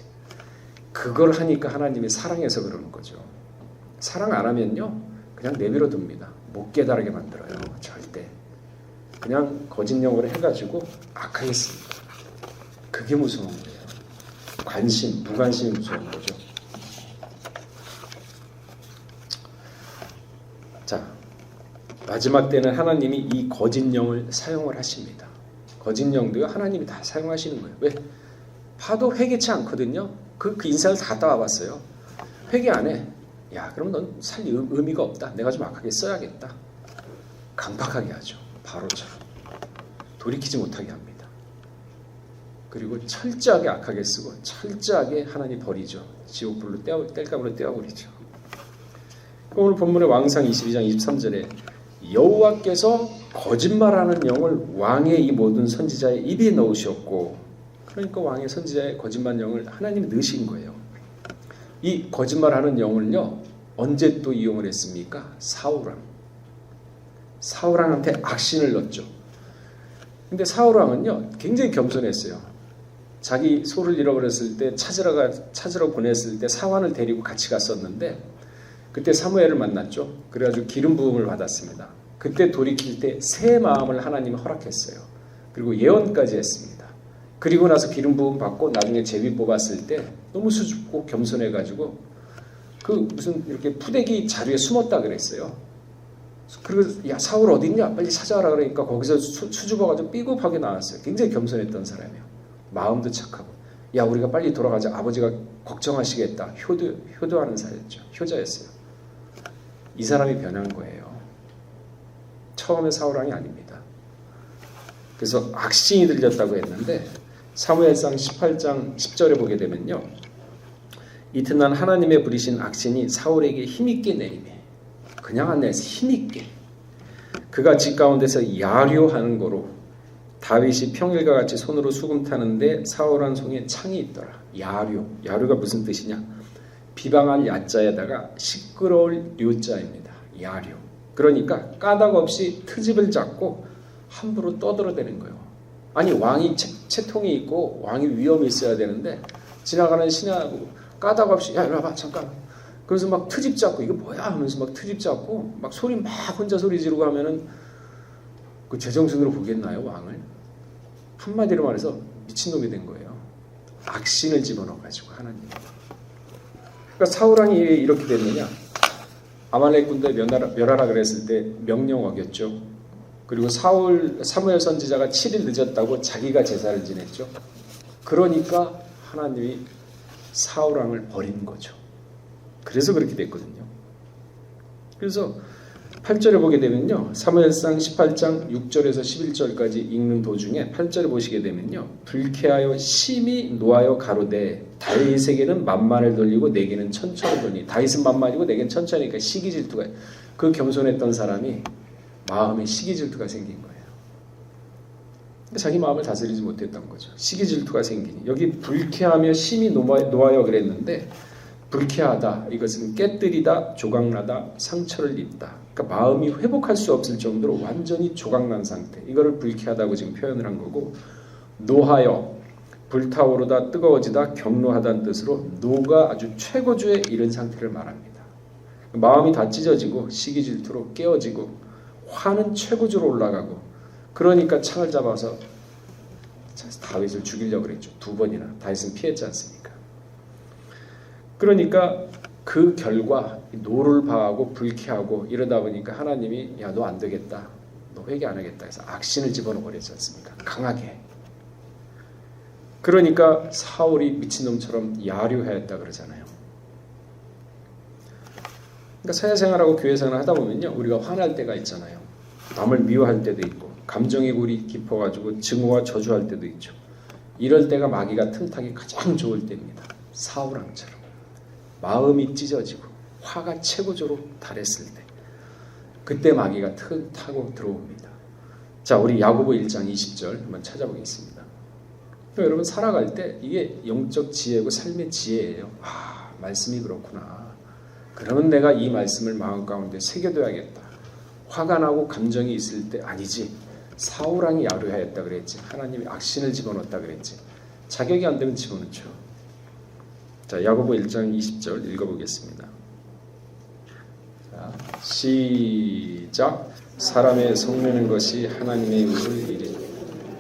그걸 하니까 하나님이 사랑해서 그러는 거죠. 사랑 안 하면요 그냥 내버려 둡니다. 못 깨달게 만들어요. 절대. 그냥 거짓 영어로 해가지고 악하겠습니다. 그게 무서운 거예요. 관심, 무관심이 무서운 거죠. 자, 마지막 때는 하나님이 이 거짓 영을 사용을 하십니다. 거짓 영도요 하나님이 다 사용하시는 거예요. 왜? 봐도 회개치 않거든요. 그 인생을 다 따와봤어요. 회개 안 해. 야, 그럼 넌 살 의미가 없다. 내가 좀 악하게 써야겠다. 강박하게 하죠. 바로처럼. 돌이키지 못하게 합니다. 그리고 철저하게 악하게 쓰고 철저하게 하나님 버리죠. 지옥불로 땔감으로 떼어버리죠. 오늘 본문의 왕상 22장 23절에 여호와께서 거짓말하는 영을 왕의 이 모든 선지자의 입에 넣으셨고, 그러니까 왕의 선지자의 거짓말 영을 하나님이 넣으신 거예요. 이 거짓말하는 영을요 언제 또 이용을 했습니까? 사울왕한테 악신을 넣었죠. 근데 사울왕은요 굉장히 겸손했어요. 자기 소를 잃어버렸을 때 찾으러 보냈을 때 사환을 데리고 같이 갔었는데 그때 사무엘을 만났죠. 그래가지고 기름 부음을 받았습니다. 그때 돌이킬 때 새 마음을 하나님이 허락했어요. 그리고 예언까지 했습니다. 그리고 나서 기름 부음 받고 나중에 제비 뽑았을 때 너무 수줍고 겸손해가지고 그 무슨 이렇게 푸대기 자루에 숨었다 그랬어요. 그리고 야 사울 어딨냐 빨리 찾아와라 그러니까 거기서 수줍어가지고 삐급하게 나왔어요. 굉장히 겸손했던 사람이에요. 마음도 착하고 야 우리가 빨리 돌아가자 아버지가 걱정하시겠다. 효도하는 사였죠. 효자였어요. 이 사람이 변한 거예요. 처음에 사울왕이 아닙니다. 그래서 악신이 들렸다고 했는데 사무엘상 18장 10절에 보게 되면요 이튿날 하나님의 부리신 악신이 사울에게 힘있게 내리매, 그냥 안 내서 힘있게 그가 집 가운데서 야류하는 거로 다윗이 평일과 같이 손으로 수금 타는데 사울한 손에 창이 있더라. 야류가 무슨 뜻이냐? 비방할 야자에다가 시끄러울 류자입니다. 야류. 그러니까 까닭 없이 트집을 잡고 함부로 떠들어대는 거예요. 아니 왕이 채통이 있고 왕이 위엄이 있어야 되는데 지나가는 신하고 까닭 없이 야 이리 와봐 잠깐. 그래서 막 트집 잡고 이거 뭐야 하면서 막 트집 잡고 막 소리 막 혼자 소리 지르고 하면은 그 제정신으로 보겠나요 왕을? 한마디로 말해서 미친놈이 된 거예요. 악신을 집어넣어가지고 하나님. 그러니까 사울왕이 왜 이렇게 됐느냐? 아말렉 군대 멸하라 그랬을 때 명령 어겼죠. 그리고 사무엘 선지자가 7일 늦었다고 자기가 제사를 지냈죠. 그러니까 하나님이 사울왕을 버린 거죠. 그래서 그렇게 됐거든요. 그래서 8절에 보게 되면요. 사무엘상 18장 6절에서 11절까지 읽는 도중에 8절에 보시게 되면요. 불쾌하여 심히 노하여 가로되 다윗에게는 만만을 돌리고 내게는 천천히 돌리니 다윗은 만만이고 내게는 천천히니까 시기질투가 그 겸손했던 사람이 마음에 시기질투가 생긴 거예요. 자기 마음을 다스리지 못했던 거죠. 시기질투가 생기니 여기 불쾌하며 심히 노하여 그랬는데 불쾌하다 이것은 깨뜨리다 조각나다 상처를 입다. 그러니까 마음이 회복할 수 없을 정도로 완전히 조각난 상태. 이거를 불쾌하다고 지금 표현을 한 거고 노하여 불타오르다 뜨거워지다 경노하다는 뜻으로 노가 아주 최고조에 이른 상태를 말합니다. 마음이 다 찢어지고 시기질투로 깨어지고 화는 최고조로 올라가고 그러니까 창을 잡아서 다윗을 죽이려고 그랬죠. 2번이나 다윗은 피했지 않습니까? 그러니까 그 결과 노를 바하고 불쾌하고 이러다 보니까 하나님이 야 너 안 되겠다. 너 회개 안 하겠다 해서 악신을 집어넣어 버렸지 않습니까? 강하게. 그러니까 사울이 미친놈처럼 야류하였다 그러잖아요. 그러니까 사회생활하고 교회생활 하다 보면요. 우리가 화날 때가 있잖아요. 남을 미워할 때도 있고 감정의 골이 깊어가지고 증오와 저주할 때도 있죠. 이럴 때가 마귀가 틈타기 가장 좋을 때입니다. 사울왕처럼. 마음이 찢어지고 화가 최고조로 달했을 때 그때 마귀가 타고 들어옵니다. 자, 우리 야고보 1장 20절 한번 찾아보겠습니다. 여러분 살아갈 때 이게 영적 지혜고 삶의 지혜예요. 아, 말씀이 그렇구나. 그러면 내가 이 말씀을 마음 가운데 새겨둬야겠다. 화가 나고 감정이 있을 때 아니지. 사울왕이 야류하였다 그랬지. 하나님이 악신을 집어넣었다 그랬지. 자격이 안 되면 집어넣죠. 자, 야고보 1장 20절 읽어보겠습니다. 자, 시작. 사람의 성내는 것이 하나님의 의를 이르니.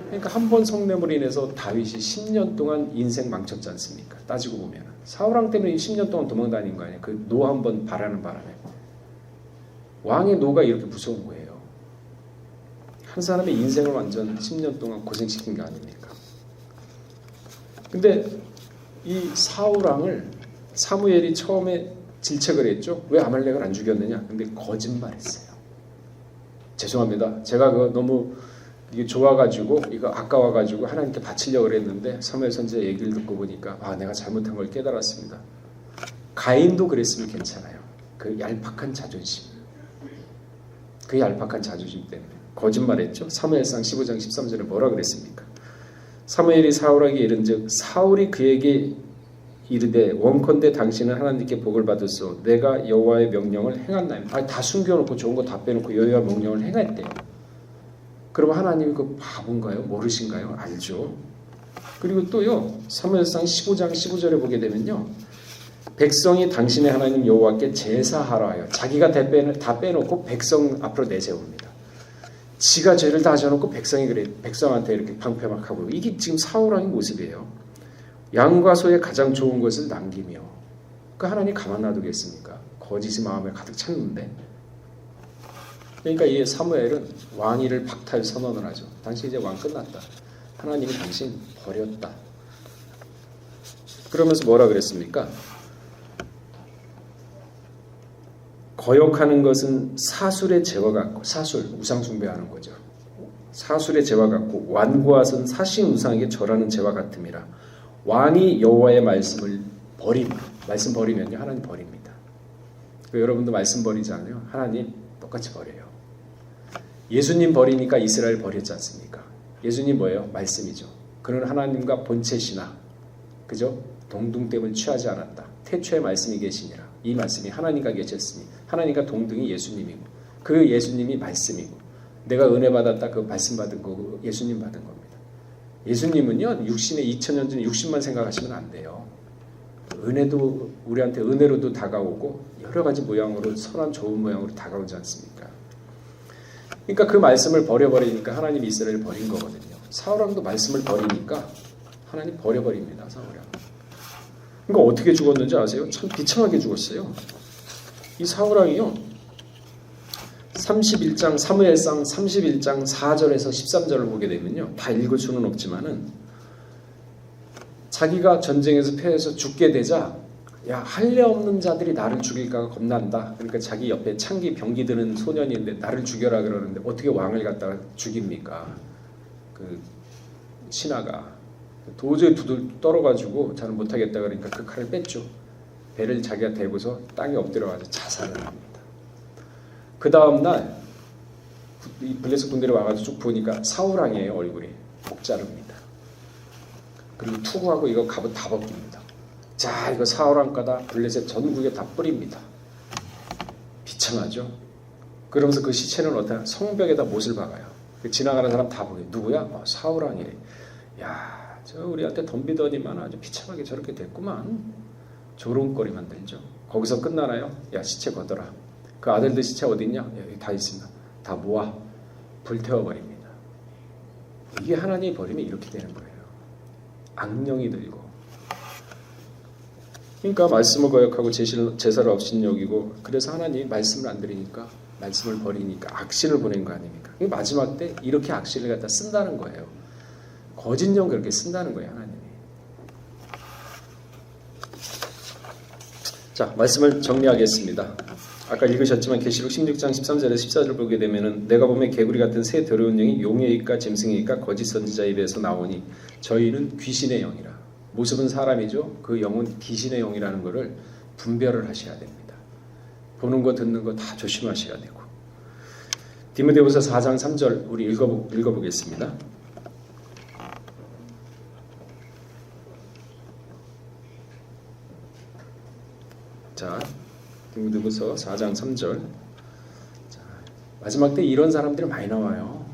그러니까 한 번 성냄으로 인해서 다윗이 10년 동안 인생 망쳤지 않습니까? 따지고 보면 사울왕 때문에 10년 동안 도망다닌 거 아니에요? 그 노 한 번 바라는 바람에 왕의 노가 이렇게 무서운 거예요. 한 사람의 인생을 완전 10년 동안 고생시킨 게 아닙니까? 근데 이 사울왕을 사무엘이 처음에 질책을 했죠. 왜 아말렉을 안 죽였느냐? 근데 거짓말했어요. 죄송합니다. 제가 그거 너무 이게 좋아가지고 이거 아까워가지고 하나님께 바치려고 그랬는데 사무엘 선지자 얘기를 듣고 보니까 아 내가 잘못한 걸 깨달았습니다. 가인도 그랬으면 괜찮아요. 그 얄팍한 자존심. 그 얄팍한 자존심 때문에 거짓말했죠. 사무엘상 15장 13절에 뭐라 그랬습니까? 사무엘이 사울에게 이른즉 사울이 그에게 이르되 원컨대 당신은 하나님께 복을 받았소. 내가 여호와의 명령을 행한나이다. 다 숨겨놓고 좋은 거 다 빼놓고 여호와의 명령을 행했대요. 그럼 하나님이 그 바본가요? 모르신가요? 알죠. 그리고 또요 사무엘상 15장 15절에 보게 되면요 백성이 당신의 하나님 여호와께 제사하라 하여 자기가 다 빼놓고 백성 앞으로 내세웁니다. 지가 죄를 다 져놓고 백성이 그래 백성한테 이렇게 방패막하고 이게 지금 사울왕의 모습이에요. 양과 소의 가장 좋은 것을 남기며 그 하나님 가만 놔두겠습니까? 거짓이 마음에 가득 찼는데. 그러니까 이 사무엘은 왕위를 박탈 선언을 하죠. 당신 이제 왕 끝났다. 하나님이 당신 버렸다. 그러면서 뭐라 그랬습니까? 거역하는 것은 사술의 죄와 같고 사술 우상 숭배하는 거죠. 사술의 죄와 같고 완고하선 사신 우상에게 절하는 죄와 같음이라. 왕이 여호와의 말씀을 말씀 버리면요 하나님 버립니다. 여러분도 말씀 버리지 않아요? 하나님 똑같이 버려요. 예수님 버리니까 이스라엘 버렸지 않습니까? 예수님 뭐예요? 말씀이죠. 그는 하나님과 본체 신하, 그죠? 동등됨을 취하지 않았다. 태초에 말씀이 계시니라. 이 말씀이 하나님과 계셨으니 하나님과 동등이 예수님이고 그 예수님이 말씀이고 내가 은혜 받았다 그 말씀 받은 거고 예수님 받은 겁니다. 예수님은요 육신의 2000년 전 육신만 생각하시면 안 돼요. 은혜도 우리한테 은혜로도 다가오고 여러 가지 모양으로 선한 좋은 모양으로 다가오지 않습니까? 그러니까 그 말씀을 버려버리니까 하나님이 이스라엘을 버린 거거든요. 사울왕도 말씀을 버리니까 하나님 버려버립니다. 사울왕. 그러니까 어떻게 죽었는지 아세요? 참 비참하게 죽었어요. 이 사울왕이요 31장 사무엘상 31장 4절에서 13절을 보게 되면요 다 읽을 수는 없지만은 자기가 전쟁에서 패해서 죽게 되자 야 할례 없는 자들이 나를 죽일까 겁난다. 그러니까 자기 옆에 창기 병기 드는 소년이 있는데 나를 죽여라 그러는데 어떻게 왕을 갖다가 죽입니까? 그 신하가 도저히 떨어가지고 잘 못하겠다 그러니까 그 칼을 뺐죠. 배를 자기가 대고서 땅에 엎드려가지고 자살을 합니다. 그 다음날 이 블레셋 군대를 와가지고 쭉 보니까 사울왕이에요. 얼굴이 목자릅니다. 그리고 투구하고 이거 갑옷 다 벗깁니다. 자 이거 사울왕 거다 블레셋 전국에 다 뿌립니다. 비참하죠. 그러면서 그 시체는 어떠냐 성벽에다 못을 박아요. 지나가는 사람 다 보게 누구야? 사울왕이래. 야, 저 우리한테 덤비더니만 아주 비참하게 저렇게 됐구만. 조롱거리 만들죠. 거기서 끝나나요? 야 시체 걷어라. 그 아들들 시체 어디 있냐? 여기 다 있습니다. 다 모아 불태워버립니다. 이게 하나님이 버리면 이렇게 되는 거예요. 악령이 들고. 그러니까 말씀을 거역하고 제사를 없인 여기고 그래서 하나님이 말씀을 안 드리니까 말씀을 버리니까 악신을 보낸 거 아닙니까? 마지막 때 이렇게 악신을 갖다 쓴다는 거예요. 거짓령 그렇게 쓴다는 거예요. 하나님이. 자 말씀을 정리하겠습니다. 아까 읽으셨지만 계시록 16장 13절에서 14절 보게 되면은 내가 보면 개구리 같은 새 더러운 영이 용의 입과 짐승의 입과 거짓 선지자 입에서 나오니 저희는 귀신의 영이라. 모습은 사람이죠. 그 영은 귀신의 영이라는 것을 분별을 하셔야 됩니다. 보는 거 듣는 거 다 조심하셔야 되고. 디모데후서 4장 3절 우리 읽어보겠습니다. 자, 디모데후서 4장 3절. 자, 마지막 때 이런 사람들이 많이 나와요.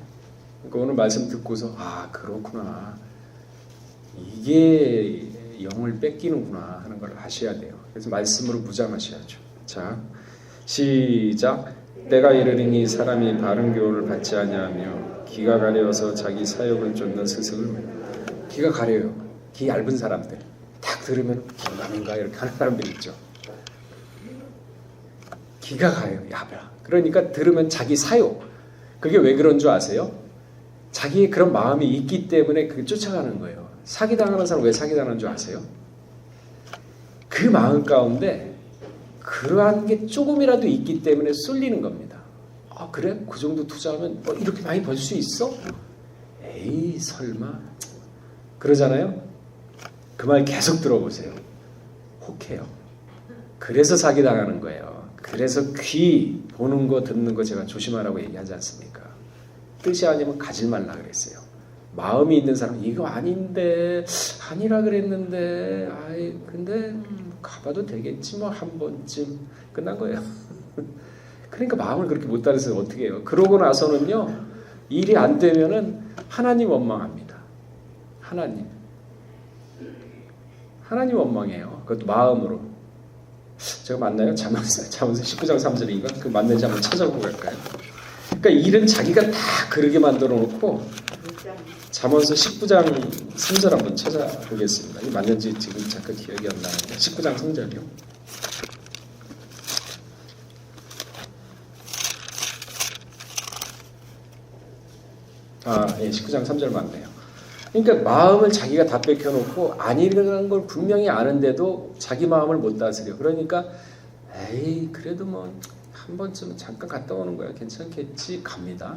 그러니까 오늘 말씀 듣고서 아 그렇구나. 이게 영을 뺏기는구나 하는 걸 아셔야 돼요. 그래서 말씀으로 무장하셔야죠. 자, 시작. 때가 이르리니 사람이 바른 교훈을 받지 아니하며 귀가 가려워서 자기 사욕을 쫓는 스승을. 귀가 가려요. 귀 얇은 사람들 딱 들으면 긴가민가 이렇게 하는 사람들 있죠. 귀가 가요. 얇아. 그러니까 들으면 자기 사욕. 그게 왜 그런 줄 아세요? 자기의 그런 마음이 있기 때문에 그게 쫓아가는 거예요. 사기당하는 사람 왜 사기당하는 줄 아세요? 그 마음 가운데 그러한 게 조금이라도 있기 때문에 쏠리는 겁니다. 아 그래? 그 정도 투자하면 이렇게 많이 벌 수 있어? 에이 설마 그러잖아요. 그 말 계속 들어보세요. 혹해요. 그래서 사기당하는 거예요. 그래서 귀 보는 거 듣는 거 제가 조심하라고 얘기하지 않습니까? 뜻이 아니면 가지 말라 그랬어요. 마음이 있는 사람 이거 아닌데 아니라 그랬는데 아이 근데 가봐도 되겠지 뭐 한 번쯤 끝난 거예요. 그러니까 마음을 그렇게 못 따라서 어떻게 해요? 그러고 나서는요 일이 안 되면은 하나님 원망합니다. 하나님 원망해요. 그것도 마음으로. 제가 맞나요? 잠언서 19장 3절인가? 그 맞는지 한번 찾아보고 갈까요? 그러니까 일은 자기가 다 그러게 만들어 놓고 잠언서 19장 3절 한번 찾아보겠습니다. 이게 맞는지 지금 잠깐 기억이 안 나는데 19장 3절이요. 아, 예, 19장 3절 맞네요. 그러니까 마음을 자기가 다 뺏겨놓고 아니라는 걸 분명히 아는데도 자기 마음을 못 다스려. 그러니까 에이 그래도 뭐 한 번쯤은 잠깐 갔다 오는 거야 괜찮겠지 갑니다.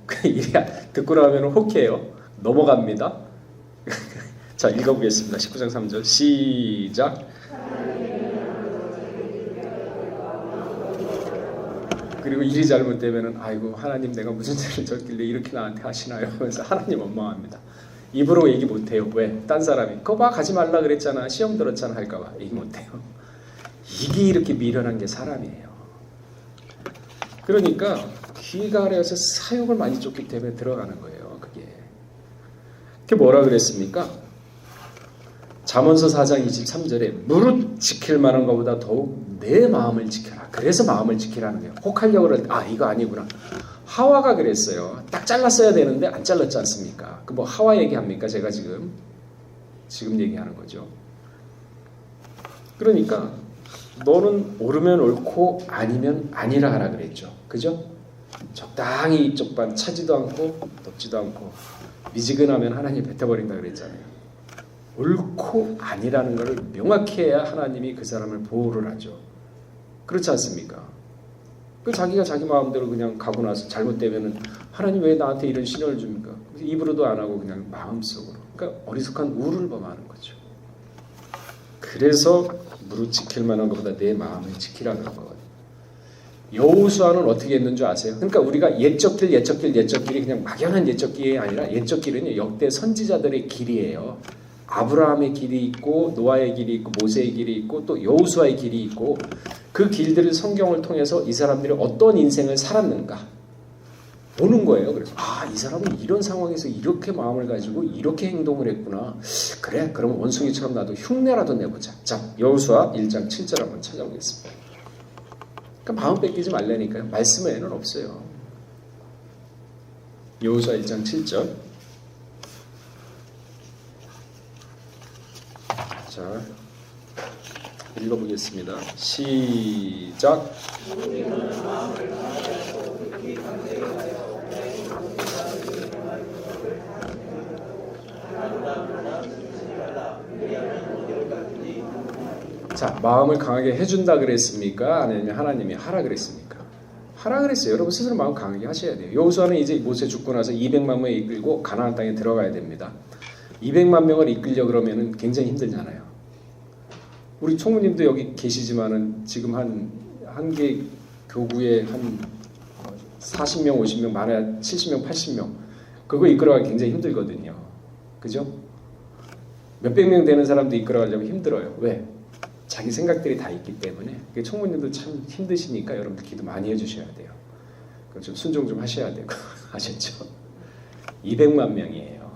그 일이 듣고 나면 혹해요. 넘어갑니다. 자 읽어보겠습니다. 19장 3절 시작. 그리고 일이 잘못되면은 아이고 하나님 내가 무슨 죄를 졌길래 이렇게 나한테 하시나요? 하면서 하나님 원망합니다. 입으로 얘기 못해요. 왜? 딴 사람이 그거 막 가지 말라 그랬잖아. 시험 들었잖아 할까봐 얘기 못해요. 이게 이렇게 미련한 게 사람이에요. 그러니까 귀가 가려서 사욕을 많이 쫓기 때문에 들어가는 거예요. 그게 뭐라 그랬습니까? 잠언서 4장 23절에 무릇 지킬 만한 것보다 더욱 내 마음을 지켜라. 그래서 마음을 지키라는 거예요. 혹하려고 그럴 때 이거 아니구나. 하와가 그랬어요. 딱 잘랐어야 되는데 안 잘랐지 않습니까? 그 뭐 하와 얘기합니까? 제가 지금 얘기하는 거죠. 그러니까 너는 옳으면 옳고 아니면 아니라 하라 그랬죠. 그죠? 적당히 이쪽 반 차지도 않고 덮지도 않고 미지근하면 하나님 뱉어버린다 그랬잖아요. 옳고 아니라는 것을 명확히 해야 하나님이 그 사람을 보호를 하죠. 그렇지 않습니까? 그 자기가 자기 마음대로 그냥 가고 나서 잘못되면은 하나님 왜 나한테 이런 신호를 줍니까? 입으로도 안 하고 그냥 마음속으로. 그러니까 어리숙한 우를 범하는 거죠. 그래서 무릇 지킬 만한 것보다 내 마음을 지키라는 거거든요. 여호수아는 어떻게 했는 줄 아세요? 그러니까 우리가 옛적길이 그냥 막연한 옛적길이 아니라 옛적길은 역대 선지자들의 길이에요. 아브라함의 길이 있고 노아의 길이 있고 모세의 길이 있고 또 여호수아의 길이 있고 그 길들을 성경을 통해서 이 사람들이 어떤 인생을 살았는가 보는 거예요. 그래서 이 사람은 이런 상황에서 이렇게 마음을 가지고 이렇게 행동을 했구나. 그래 그럼 원숭이처럼 나도 흉내라도 내보자. 자 여호수아 1장 7절 한번 찾아보겠습니다. 그러니까 마음 뺏기지 말라니까요. 말씀 외에는 없어요. 여호수아 1장 7절. 자, 읽어보겠습니다. 시작. 자, 마음을 강하게 해준다 그랬습니까? 아니면 하나님이 하라 그랬습니까? 하라 그랬어요. 여러분 스스로 마음 강하게 하셔야 돼요. 여호수아는 이제 모세 죽고 나서 200만 명을 이끌고 가나안 땅에 들어가야 됩니다. 200만 명을 이끌려 그러면은 굉장히 힘들잖아요. 우리 총무님도 여기 계시지만은 지금 한 개 교구에 한 40명, 50명, 많아야 70명, 80명 그거 이끌어가기 굉장히 힘들거든요. 그죠? 몇백 명 되는 사람도 이끌어가려면 힘들어요. 왜? 자기 생각들이 다 있기 때문에. 총무님도 참 힘드시니까 여러분들 기도 많이 해주셔야 돼요. 좀 순종 좀 하셔야 되고 아셨죠? 200만 명이에요.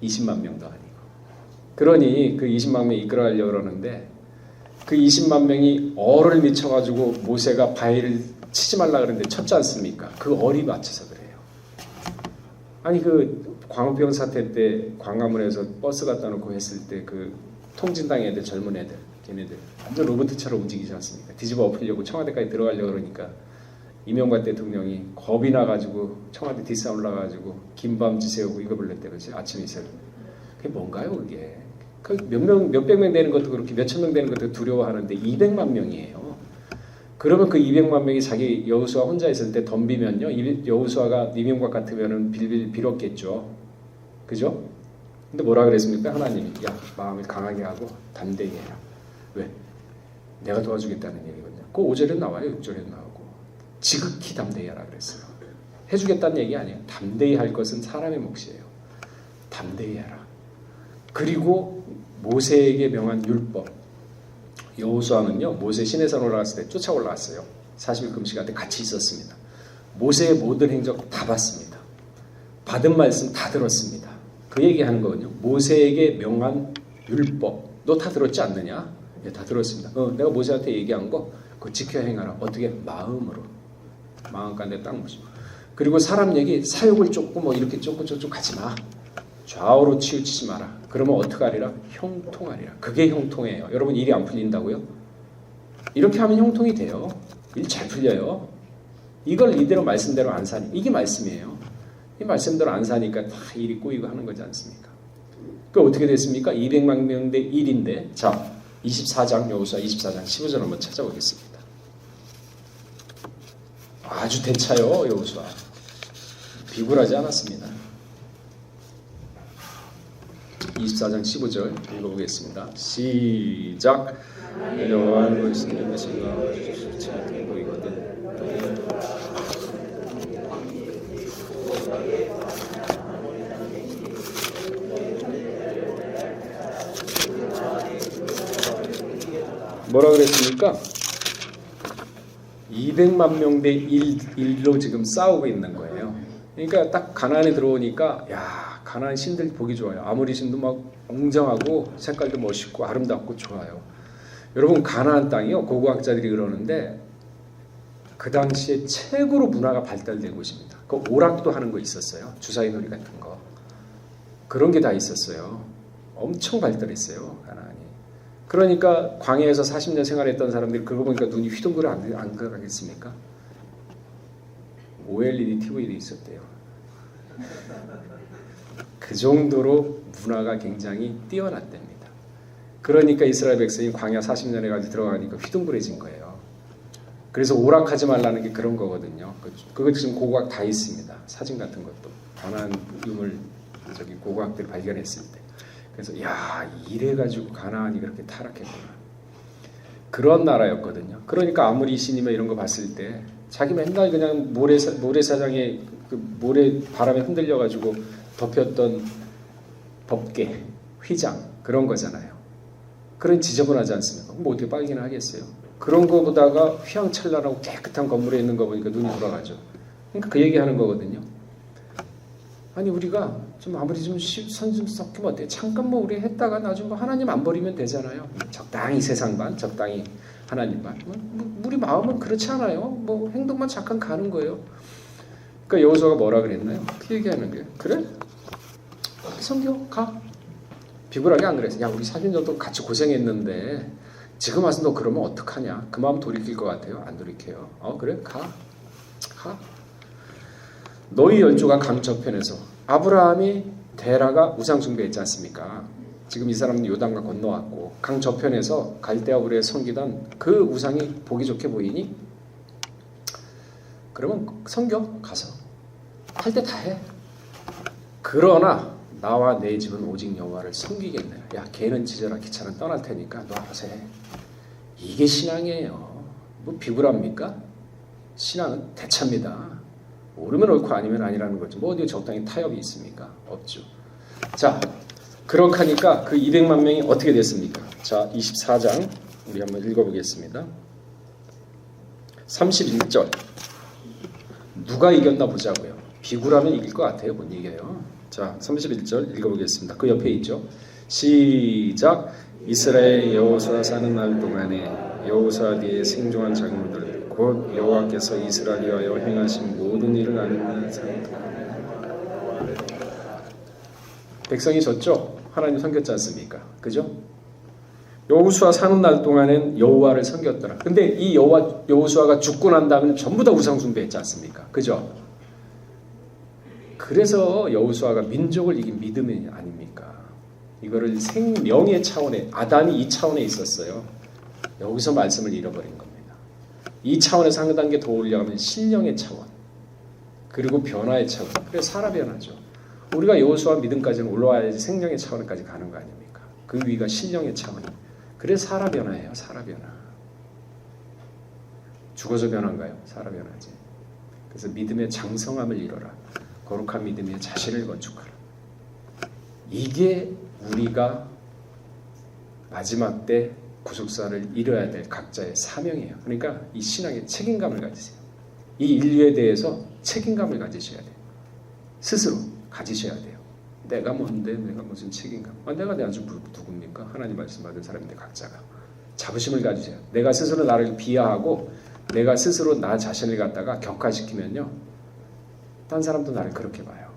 20만 명도 아니고. 그러니 그 20만 명 이끌어가려고 그러는데 그 20만 명이 어를 미쳐가지고 모세가 바위를 치지 말라 그러는데 쳤지 않습니까? 그 어리 맞춰서 그래요. 아니 그 광우병 사태 때 광화문에서 버스 갖다 놓고 했을 때 그 통진당 애들 젊은 애들 걔네들 완전 로봇처럼 움직이지 않습니까? 뒤집어 엎으려고 청와대까지 들어가려고 그러니까 이명박 대통령이 겁이 나가지고 청와대 뒷산 올라가가지고 긴밤지 세우고 이거 불렀대 그렇지 아침 이슬. 그게 뭔가요 그게? 그 몇백 명 되는 것도 그렇게 몇천 명 되는 것도 두려워하는데 200만 명이에요. 그러면 그 200만 명이 자기 여호수아 혼자 있을 때 덤비면요 여호수아가 이명박 같으면은 빌빌 빌었겠죠. 그죠? 근데 뭐라 그랬습니까? 하나님이 야 마음을 강하게 하고 담대히 해라. 왜? 내가 도와주겠다는 얘기거든요. 그 5절에 나와요. 6절에 나오고 지극히 담대히 하라 그랬어요. 해주겠다는 얘기 아니에요. 담대히 할 것은 사람의 몫이에요. 담대히 해라. 그리고 모세에게 명한 율법. 여호수아는요 모세 시내산 올라갔을 때 쫓아 올라왔어요. 40일 금식할 때 같이 있었습니다. 모세의 모든 행적 다 봤습니다. 받은 말씀 다 들었습니다. 그 얘기하는 거거든요. 모세에게 명한 율법. 너 다 들었지 않느냐? 예, 다 들었습니다. 내가 모세한테 얘기한 거 그거 지켜 행하라. 어떻게? 마음으로. 마음 가운데 딱 보시고. 그리고 사람 얘기 사욕을 쫓고 뭐 이렇게 쫓고 저쪽 가지 마. 좌우로 치우치지 마라. 그러면 어떻게 하리라? 형통하리라. 그게 형통이에요. 여러분 일이 안 풀린다고요? 이렇게 하면 형통이 돼요. 일 잘 풀려요. 이걸 이대로 말씀대로 안 사니 이게 말씀이에요. 이 말씀대로 안 사니까 다 일이 꼬이고 하는 거지 않습니까? 그 어떻게 됐습니까? 200만 명 대 1인데 자 24장 여호수아 24장 15절 한번 찾아보겠습니다. 아주 대차요 여호수아. 비굴하지 않았습니다. 24장 15절 읽어보겠습니다. 시작. 여호와는 것이 것인가 보이거든 뭐라 그랬습니까? 200만 명 대 1로 지금 싸우고 있는 거예요. 그러니까 딱 가나안에 들어오니까 야, 가나안 신들 보기 좋아요. 아모리 신도 막 웅장하고 색깔도 멋있고 아름답고 좋아요. 여러분, 가나안 땅이요, 고고학자들이 그러는데 그 당시에 최고로 문화가 발달된 곳입니다. 그 오락도 하는 거 있었어요. 주사위 놀이 같은 거. 그런 게 다 있었어요. 엄청 발달했어요, 가나안이. 그러니까 광야에서 40년 생활했던 사람들이 그거 보니까 눈이 휘둥그레 안 가겠습니까? OLED TV도 있었대요. 그 정도로 문화가 굉장히 뛰어났답니다. 그러니까 이스라엘 백성이 광야 40년에 가지고 들어가니까 휘둥그레진 거예요. 그래서 오락하지 말라는 게 그런 거거든요. 그거 지금 고고학 다 있습니다. 사진 같은 것도. 가나안 유물 고고학들 발견했을 때. 그래서 야, 이래가지고 가나안이 그렇게 타락했구나. 그런 나라였거든요. 그러니까 아무리 신이며 이런 거 봤을 때 자기 맨날 그냥 모래사장에 그 모래 바람에 흔들려가지고 덮였던 덮개, 휘장 그런 거잖아요. 그런 지저분하지 않습니까? 뭐 어떻게 빨기나 하겠어요. 그런 거보다가 휘황찬란하고 깨끗한 건물에 있는 거 보니까 눈이 돌아가죠. 그러니까 그 얘기하는 거거든요. 아니 우리가 좀 아무리 좀 선 좀 섞이면 어때요? 잠깐 뭐 우리 했다가 나중에 뭐 하나님 안 버리면 되잖아요. 적당히 세상 반, 적당히 하나님 반. 우리 마음은 그렇지 않아요. 뭐 행동만 잠깐 가는 거예요. 그러니까 여호수아가 뭐라 그랬나요? 그 얘기하는 거예요. 그래? 성교 가. 비굴하게 안 그랬어요. 야, 우리 4년 정도 같이 고생했는데 지금 와서 너 그러면 어떡하냐? 그 마음 돌이킬 것 같아요? 안 돌이켜요. 그래? 가. 너희 열조가 강 저편에서 아브라함이 데라가 우상 숭배했지 않습니까? 지금 이 사람은 요단강 건너왔고 강 저편에서 갈대아 우르에 섬기던 그 우상이 보기 좋게 보이니? 그러면 섬겨 가서 할 때 다 해. 그러나 나와 내 집은 오직 여호와를 섬기겠네. 야, 걔는 지져라, 기차는 떠날 테니까 너 알아서 해. 이게 신앙이에요. 뭐 비굴합니까? 신앙은 대차입니다. 옳으면 옳고 아니면 아니라는 거죠. 뭐 어디 적당히 타협이 있습니까? 없죠. 자, 그렇게 하니까 그 200만 명이 어떻게 됐습니까? 자, 24장 우리 한번 읽어보겠습니다. 31절 누가 이겼나 보자고요. 비굴하면 이길 것 같아요. 못 이겨요. 자, 31절 읽어보겠습니다. 그 옆에 있죠. 시작. 이스라엘 여호수아 사는 날 동안에 여호수아 뒤에 생존한 장로들 곧 여호와께서 이스라엘에 위하여 행하신 모든 일을 아는 사람들. 백성이 졌죠. 하나님 섬겼지 않습니까? 그죠? 여호수아 사는 날 동안엔 여호와를 섬겼더라. 근데 이 여호수아가 죽고 난 다음에 전부 다 우상 숭배했지 않습니까? 그죠? 그래서 여호수아가 민족을 이긴 믿음이 아닙니까? 이거를 생명의 차원에, 아담이 이 차원에 있었어요. 여기서 말씀을 잃어버린 겁니다. 이 차원에서 한 단계 더 올라가면 신령의 차원, 그리고 변화의 차원. 그래서 살아 변하죠. 우리가 여호수아 믿음까지는 올라와야지 생명의 차원까지 가는 거 아닙니까? 그 위가 신령의 차원이. 그래서 살아 변화예요. 살아 변화. 죽어서 변화인가요? 살아 변화지. 그래서 믿음의 장성함을 이뤄라. 거룩한 믿음의 자신을 건축하라. 이게 우리가 마지막 때 구속사를 이뤄야 될 각자의 사명이에요. 그러니까 이 신앙의 책임감을 가지세요. 이 인류에 대해서 책임감을 가지셔야 돼요. 스스로 가지셔야 돼요. 내가 뭔데, 내가 무슨 책임감? 내가 아주 누굽니까? 하나님 말씀 받은 사람인데 각자가 자부심을 가지세요. 내가 스스로 나를 비하하고 내가 스스로 나 자신을 갖다가 격화시키면요, 딴 사람도 나를 그렇게 봐요.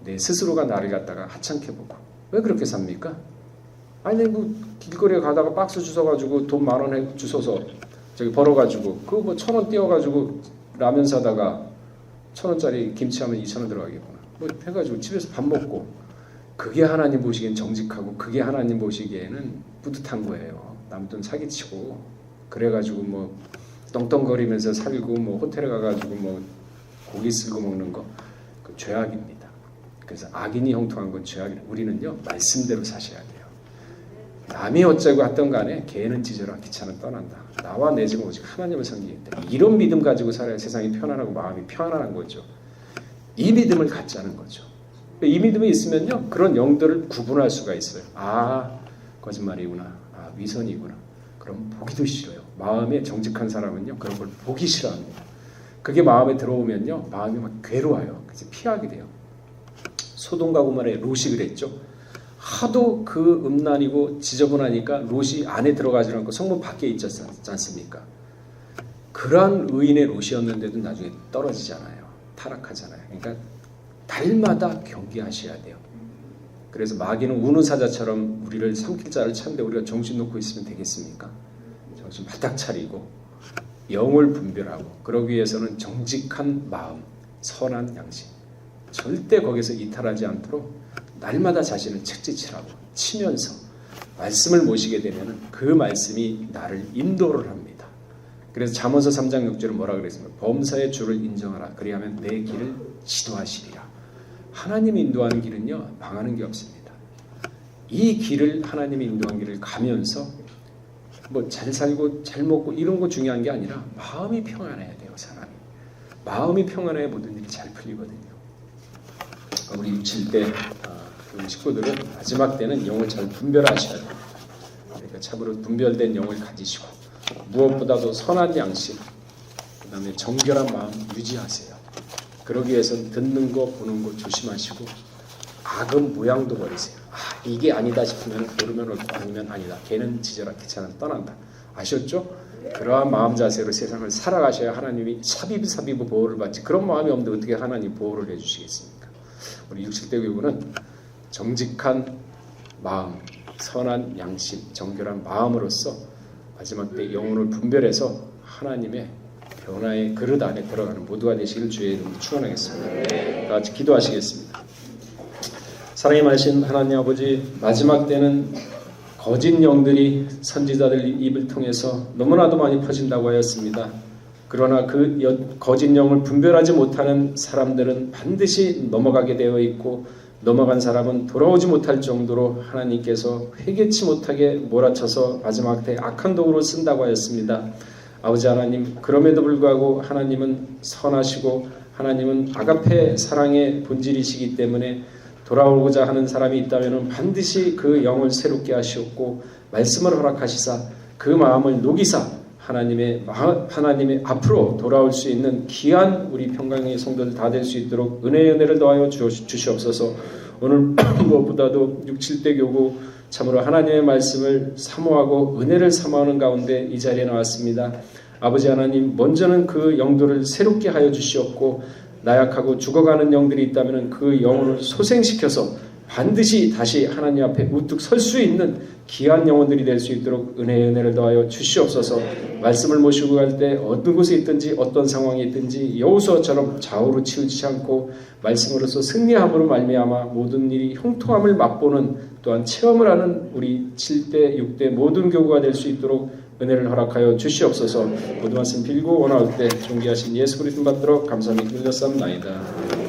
내 스스로가 나를 갖다가 하찮게 보고. 왜 그렇게 삽니까? 아니, 그 길거리에 가다가 박스 주워가지고 돈 10,000원 주워서 저기 벌어가지고 그거 뭐 1,000원 띄워가지고 라면 사다가 1,000원짜리 김치하면 2,000원 들어가겠구나. 뭐 해가지고 집에서 밥 먹고, 그게 하나님 보시기엔 정직하고 그게 하나님 보시기에는 뿌듯한 거예요. 남 돈 사기치고 그래가지고 뭐 떵떵거리면서 살고 뭐 호텔에 가가지고 뭐 고기 쓸고 먹는 거, 그 죄악입니다. 그래서 악인이 형통한 건 죄악이에요. 우리는요, 말씀대로 사셔야 돼요. 남이 어쩌고 하던 간에 개는 짖어라, 기차는 떠난다. 나와 내 집은 오직 하나님을 섬기겠다. 이런 믿음 가지고 살아야 세상이 편안하고 마음이 편안한 거죠. 이 믿음을 갖자는 거죠. 이 믿음이 있으면요, 그런 영들을 구분할 수가 있어요. 아, 거짓말이구나. 아, 위선이구나. 그럼 보기도 싫어요. 마음에 정직한 사람은요 그런 걸 보기 싫어합니다. 그게 마음에 들어오면요 마음이 막 괴로워요. 그래서 피하게 돼요. 소돔과 고모라의 롯이 그랬죠. 하도 그 음란이고 지저분하니까 롯이 안에 들어가지 않고 성문 밖에 있지 않습니까? 그러한 의인의 롯이었는데도 나중에 떨어지잖아요. 타락하잖아요. 그러니까 달마다 경계하셔야 돼요. 그래서 마귀는 우는 사자처럼 우리를 삼킬 자를 찾는데 우리가 정신 놓고 있으면 되겠습니까? 정신 바짝 차리고 영을 분별하고 그러기 위해서는 정직한 마음, 선한 양심 절대 거기서 이탈하지 않도록 날마다 자신을 채찍질하고 치면서 말씀을 모시게 되면 그 말씀이 나를 인도를 합니다. 그래서 잠언서 3장 6절은 뭐라 그랬습니까? 범사의 주를 인정하라. 그리하면 내 길을 지도하시리라. 하나님이 인도하는 길은요 망하는 게 없습니다. 이 길을 하나님이 인도한 길을 가면서 뭐 잘 살고 잘 먹고 이런 거 중요한 게 아니라 마음이 평안해야 돼요. 사람이 마음이 평안해야 모든 일이 잘 풀리거든요. 우리 67대 우리 식구들은 마지막 때는 영을 잘 분별하셔야 돼요. 그러니까 참으로 분별된 영을 가지시고 무엇보다도 선한 양심, 그 다음에 정결한 마음 유지하세요. 그러기 위해서는 듣는 거 보는 거 조심하시고 악은 모양도 버리세요. 이게 아니다 싶으면 오르면 옳고 아니면 아니다. 걔는 지져라 귀찮아 떠난다. 아셨죠? 그러한 마음 자세로 세상을 살아가셔야 하나님이 사비브 보호를 받지. 그런 마음이 없는데 어떻게 하나님 보호를 해주시겠습니까? 우리 60대 교구는 정직한 마음, 선한 양심, 정결한 마음으로서 마지막 때 영혼을 분별해서 하나님의 변화의 그릇 안에 들어가는 모두가 되시길 주의 이름으로 축원하겠습니다. 다 같이 기도하시겠습니다. 사랑이 많으신 하나님 아버지, 마지막 때는 거짓 영들이 선지자들 입을 통해서 너무나도 많이 퍼진다고 하였습니다. 그러나 그 거짓 영을 분별하지 못하는 사람들은 반드시 넘어가게 되어 있고 넘어간 사람은 돌아오지 못할 정도로 하나님께서 회개치 못하게 몰아쳐서 마지막 때 악한 도구로 쓴다고 하였습니다. 아버지 하나님, 그럼에도 불구하고 하나님은 선하시고 하나님은 아가페 사랑의 본질이시기 때문에 돌아오고자 하는 사람이 있다면 반드시 그 영을 새롭게 하시옵고 말씀을 허락하시사 그 마음을 녹이사 하나님의 앞으로 돌아올 수 있는 귀한 우리 평강의 성도들 다 될 수 있도록 은혜를 더하여 주시옵소서. 오늘 무엇보다도 6, 7대 교구 참으로 하나님의 말씀을 사모하고 은혜를 사모하는 가운데 이 자리에 나왔습니다. 아버지 하나님, 먼저는 그 영들을 새롭게 하여 주시옵고 나약하고 죽어가는 영들이 있다면 그 영혼을 소생시켜서 반드시 다시 하나님 앞에 우뚝 설 수 있는 귀한 영혼들이 될 수 있도록 은혜를 더하여 주시옵소서. 말씀을 모시고 갈 때 어느 곳에 있든지 어떤 상황에 있든지 여호수아처럼 좌우로 치우치지 않고 말씀으로서 승리함으로 말미암아 모든 일이 형통함을 맛보는 또한 체험을 하는 우리 7대 6대 모든 교구가 될 수 있도록 은혜를 허락하여 주시옵소서. 모든 말씀 빌고 원하올 때 존귀하신 예수 그리스도 받도록 감사함이 들렸사옵나이다.